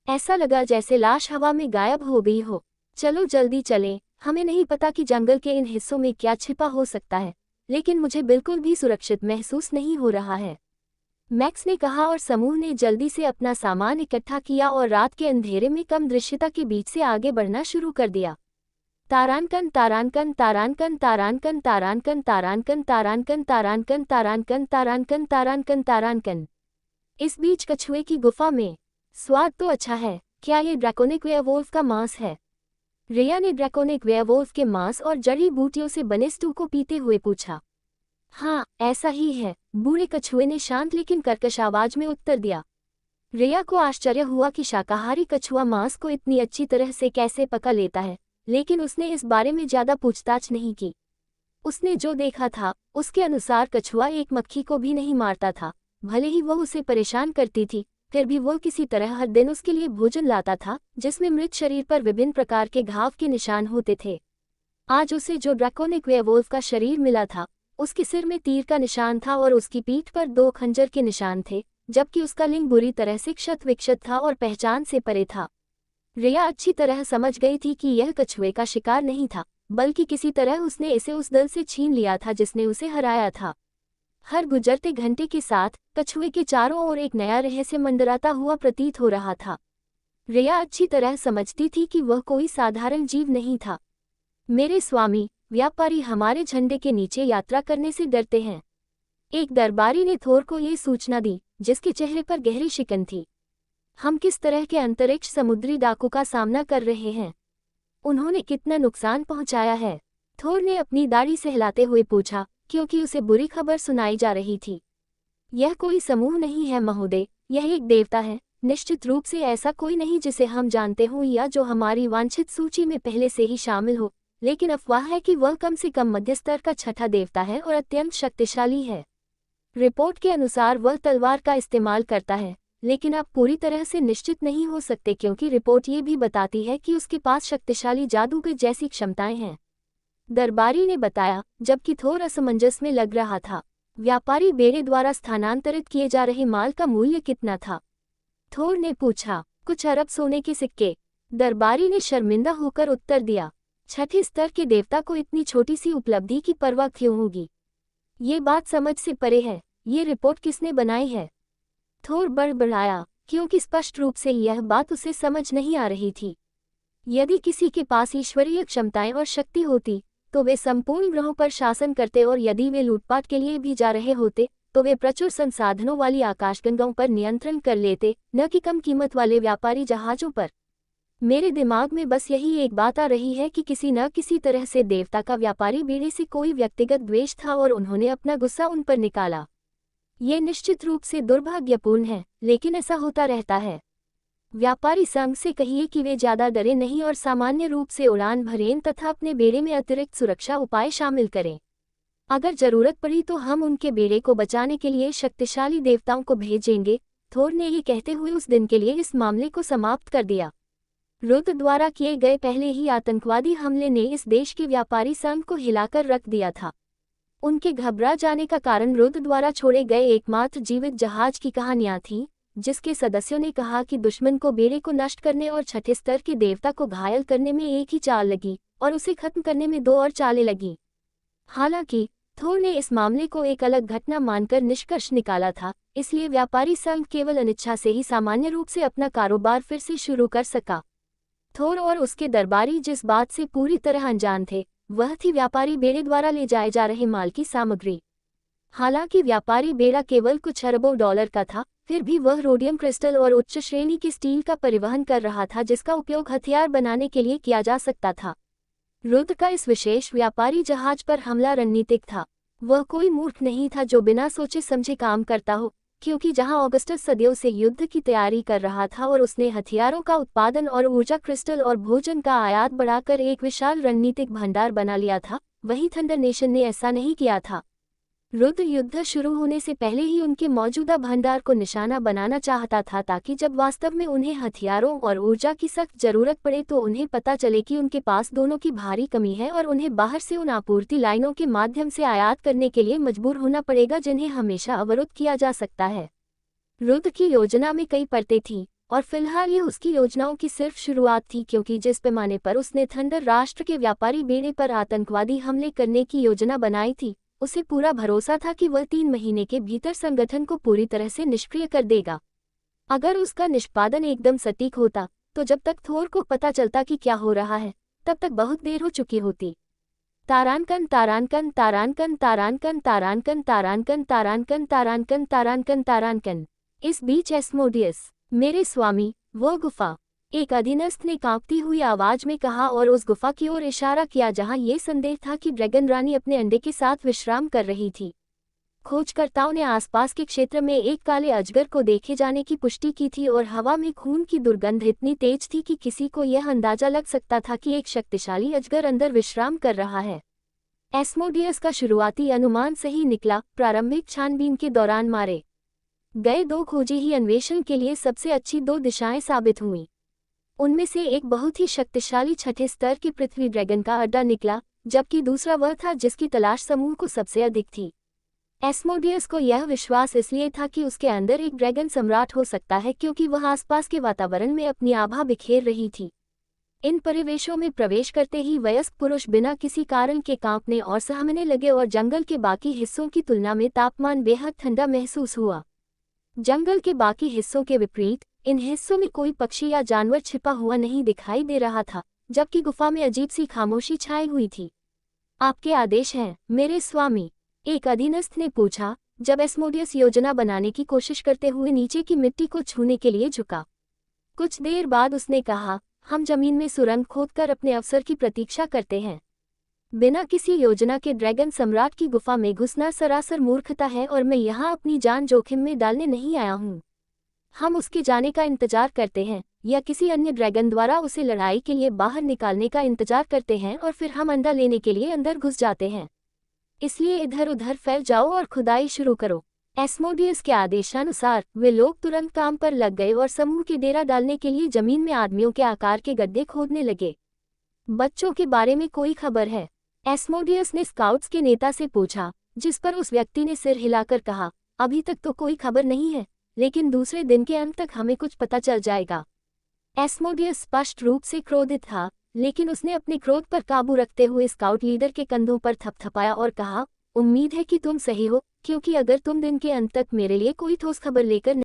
ऐसा लगा जैसे लाश हवा में गायब हो गई हो। चलो जल्दी चलें, हमें नहीं पता कि जंगल के इन हिस्सों में क्या छिपा हो सकता है, लेकिन मुझे बिल्कुल भी सुरक्षित महसूस नहीं हो रहा है, मैक्स ने कहा और समूह ने जल्दी से अपना सामान इकट्ठा किया और रात के अंधेरे में कम दृश्यता के बीच से आगे बढ़ना शुरू कर दिया। तारानकन तारानकन तारानकन तारानकन तारानकन तारानकन तारानकन तारानकन तारानकन तारानकन तारानकन तारानकन। इस बीच कछुए की गुफा में। स्वाद तो अच्छा है, क्या ये ड्रैकोनिक वेयरवुल्फ का मांस है? रिया ने ड्रैकोनिक वेयरवुल्फ के मांस और जड़ी बूटियों से बने स्टू को पीते हुए पूछा। हाँ, ऐसा ही है, बूढ़े कछुए ने शांत लेकिन कर्कश आवाज में उत्तर दिया। रिया को आश्चर्य हुआ कि शाकाहारी कछुआ मांस को इतनी अच्छी तरह से कैसे पका लेता है, लेकिन उसने इस बारे में ज्यादा पूछताछ नहीं की। उसने जो देखा था, उसके अनुसार कछुआ एक मक्खी को भी नहीं मारता था। भले ही वह उसे परेशान करती थी, फिर भी वह किसी तरह हर दिन उसके लिए भोजन लाता था, जिसमें मृत शरीर पर विभिन्न प्रकार के घाव के निशान होते थे। आज उसे जो ड्रैकोनिक वेयरवुल्फ का शरीर मिला था, उसके सिर में तीर का निशान था और उसकी पीठ पर 2 खंजर के निशान थे, जबकि उसका लिंग बुरी तरह से क्षत विक्षत था और पहचान से परे था। रिया अच्छी तरह समझ गई थी कि यह कछुए का शिकार नहीं था, बल्कि किसी तरह उसने इसे उस दल से छीन लिया था जिसने उसे हराया था। हर गुजरते घंटे के साथ कछुए के चारों ओर एक नया रहस्य मंडराता हुआ प्रतीत हो रहा था। रिया अच्छी तरह समझती थी कि वह कोई साधारण जीव नहीं था। मेरे स्वामी, व्यापारी हमारे झंडे के नीचे यात्रा करने से डरते हैं। एक दरबारी ने थोर को ये सूचना दी, जिसके चेहरे पर गहरी शिकन थी। हम किस तरह के अंतरिक्ष समुद्री डाकू का सामना कर रहे हैं? उन्होंने कितना नुकसान पहुंचाया है? थोर ने अपनी दाढ़ी सहलाते हुए पूछा, क्योंकि उसे बुरी खबर सुनाई जा रही थी। यह कोई समूह नहीं है महोदय, यह एक देवता है। निश्चित रूप से ऐसा कोई नहीं जिसे हम जानते हों या जो हमारी वांछित सूची में पहले से ही शामिल हो, लेकिन अफवाह है कि वह कम से कम मध्य स्तर का छठा देवता है और अत्यंत शक्तिशाली है। रिपोर्ट के अनुसार वह तलवार का इस्तेमाल करता है, लेकिन आप पूरी तरह से निश्चित नहीं हो सकते क्योंकि रिपोर्ट ये भी बताती है कि उसके पास शक्तिशाली जादूगर जैसी क्षमताएं हैं, दरबारी ने बताया, जबकि थोर असमंजस में लग रहा था। व्यापारी बेड़े द्वारा स्थानांतरित किए जा रहे माल का मूल्य कितना था? थोर ने पूछा। कुछ अरब सोने के सिक्के, दरबारी ने शर्मिंदा होकर उत्तर दिया। छठे स्तर के देवता को इतनी छोटी सी उपलब्धि की परवाह क्यों होगी? ये बात समझ से परे है। ये रिपोर्ट किसने बनाई है? थोर बड़बड़ाया, क्योंकि स्पष्ट रूप से यह बात उसे समझ नहीं आ रही थी। यदि किसी के पास ईश्वरीय क्षमताएं और शक्ति होती, तो वे संपूर्ण ग्रहों पर शासन करते और यदि वे लूटपाट के लिए भी जा रहे होते, तो वे प्रचुर संसाधनों वाली आकाशगंगाओं पर नियंत्रण कर लेते, न कि कम कीमत वाले व्यापारी जहाजों पर। मेरे दिमाग में बस यही एक बात आ रही है कि किसी न किसी तरह से देवता का व्यापारी बेड़े से कोई व्यक्तिगत द्वेष था और उन्होंने अपना गुस्सा उन पर निकाला। ये निश्चित रूप से दुर्भाग्यपूर्ण है, लेकिन ऐसा होता रहता है। व्यापारी संघ से कहिए कि वे ज्यादा डरे नहीं और सामान्य रूप से उड़ान भरें तथा अपने बेड़े में अतिरिक्त सुरक्षा उपाय शामिल करें। अगर जरूरत पड़ी तो हम उनके बेड़े को बचाने के लिए शक्तिशाली देवताओं को भेजेंगे। थोर ने ये कहते हुए उस दिन के लिए इस मामले को समाप्त कर दिया। रुद्र द्वारा किए गए पहले ही आतंकवादी हमले ने इस देश के व्यापारी संघ को हिलाकर रख दिया था। उनके घबरा जाने का कारण रुद्र द्वारा छोड़े गए एकमात्र जीवित जहाज की कहानियां थीं, जिसके सदस्यों ने कहा कि दुश्मन को बेड़े को नष्ट करने और छठे स्तर के देवता को घायल करने में एक ही चाल लगी और उसे खत्म करने में 2 और चालें लगीं। हालांकि थोर ने इस मामले को एक अलग घटना मानकर निष्कर्ष निकाला था, इसलिए व्यापारी संघ केवल अनिच्छा से ही सामान्य रूप से अपना कारोबार फिर से शुरू कर सका। थोर और उसके दरबारी जिस बात से पूरी तरह अनजान थे, वह थी व्यापारी बेड़े द्वारा ले जाए जा रहे माल की सामग्री। हालांकि व्यापारी बेड़ा केवल कुछ अरबों डॉलर का था, फिर भी वह रोडियम क्रिस्टल और उच्च श्रेणी के स्टील का परिवहन कर रहा था जिसका उपयोग हथियार बनाने के लिए किया जा सकता था। रुद्र का इस विशेष व्यापारी जहाज पर हमला रणनीतिक था। वह कोई मूर्ख नहीं था जो बिना सोचे समझे काम करता हो, क्योंकि जहां ऑगस्टस सदियों से युद्ध की तैयारी कर रहा था और उसने हथियारों का उत्पादन और ऊर्जा क्रिस्टल और भोजन का आयात बढ़ाकर एक विशाल रणनीतिक भंडार बना लिया था, वहीं थंडर नेशन ने ऐसा नहीं किया था। रुद्र युद्ध शुरू होने से पहले ही उनके मौजूदा भंडार को निशाना बनाना चाहता था ताकि जब वास्तव में उन्हें हथियारों और ऊर्जा की सख्त जरूरत पड़े तो उन्हें पता चले कि उनके पास दोनों की भारी कमी है और उन्हें बाहर से उन आपूर्ति लाइनों के माध्यम से आयात करने के लिए मजबूर होना पड़ेगा जिन्हें हमेशा अवरुद्ध किया जा सकता है। रुद्र की योजना में कई परतें थीं और फिलहाल ये उसकी योजनाओं की सिर्फ शुरुआत थी, क्योंकि जिस पैमाने पर उसने थंडर राष्ट्र के व्यापारी बेड़े पर आतंकवादी हमले करने की योजना बनाई थी, उसे पूरा भरोसा था कि वह 3 महीने के भीतर संगठन को पूरी तरह से निष्क्रिय कर देगा। अगर उसका निष्पादन एकदम सटीक होता तो जब तक थोर को पता चलता कि क्या हो रहा है तब तक बहुत देर हो चुकी होती। तारांकन तारांकन तारांकन तारांकन तारांकन तारांकन तारांकन तारांकन तारांकन तारांकन। इस बीच एस्मोडियस, मेरे स्वामी, वो गुफा, एक अधीनस्थ ने कांपती हुई आवाज में कहा और उस गुफा की ओर इशारा किया जहां ये संदेह था कि ड्रैगन रानी अपने अंडे के साथ विश्राम कर रही थी। खोजकर्ताओं ने आसपास के क्षेत्र में एक काले अजगर को देखे जाने की पुष्टि की थी और हवा में खून की दुर्गंध इतनी तेज थी कि किसी को यह अंदाजा लग सकता था कि एक शक्तिशाली अजगर अंदर विश्राम कर रहा है। एस्मोडियस का शुरुआती अनुमान सही निकला। प्रारंभिक छानबीन के दौरान मारे गए 2 खोजी ही अन्वेषण के लिए सबसे अच्छी 2 दिशाएं साबित हुईं। उनमें से एक बहुत ही शक्तिशाली छठे स्तर के पृथ्वी ड्रैगन का अड्डा निकला, जबकि दूसरा वह था जिसकी तलाश समूह को सबसे अधिक थी। एस्मोडियस को यह विश्वास इसलिए था कि उसके अंदर एक ड्रैगन सम्राट हो सकता है क्योंकि वह आसपास के वातावरण में अपनी आभा बिखेर रही थी। इन परिवेशों में प्रवेश करते ही वयस्क पुरुष बिना किसी कारण के कांपने और सहमने लगे और जंगल के बाकी हिस्सों की तुलना में तापमान बेहद ठंडा महसूस हुआ। जंगल के बाकी हिस्सों के विपरीत इन हिस्सों में कोई पक्षी या जानवर छिपा हुआ नहीं दिखाई दे रहा था, जबकि गुफा में अजीब सी खामोशी छाई हुई थी। आपके आदेश हैं, मेरे स्वामी, एक अधीनस्थ ने पूछा, जब एस्मोडियस योजना बनाने की कोशिश करते हुए नीचे की मिट्टी को छूने के लिए झुका। कुछ देर बाद उसने कहा, हम जमीन में सुरंग खोदकर अपने अवसर की प्रतीक्षा करते हैं। बिना किसी योजना के ड्रैगन सम्राट की गुफा में घुसना सरासर मूर्खता है और मैं यहाँ अपनी जान जोखिम में डालने नहीं आया हूँ। हम उसके जाने का इंतजार करते हैं या किसी अन्य ड्रैगन द्वारा उसे लड़ाई के लिए बाहर निकालने का इंतजार करते हैं और फिर हम अंडा लेने के लिए अंदर घुस जाते हैं। इसलिए इधर उधर फैल जाओ और खुदाई शुरू करो। एस्मोडियस के आदेशानुसार वे लोग तुरंत काम पर लग गए और समूह के डेरा डालने के लिए जमीन में आदमियों के आकार के गड्ढे खोदने लगे। बच्चों के बारे में कोई खबर है? एस्मोडियस ने स्काउट्स के नेता से पूछा, जिस पर उस व्यक्ति ने सिर हिलाकर कहा, अभी तक तो कोई खबर नहीं है, लेकिन दूसरे दिन के अंत तक हमें कुछ पता चल जाएगा। एस्मोडियस स्पष्ट रूप से क्रोधित था, लेकिन उसने अपने क्रोध पर काबू रखते हुए स्काउट लीडर के कंधों पर थपथपाया और कहा, उम्मीद है कि तुम सही हो, क्योंकि अगर तुम दिन के अंत तक मेरे लिए कोई ठोस खबर लेकर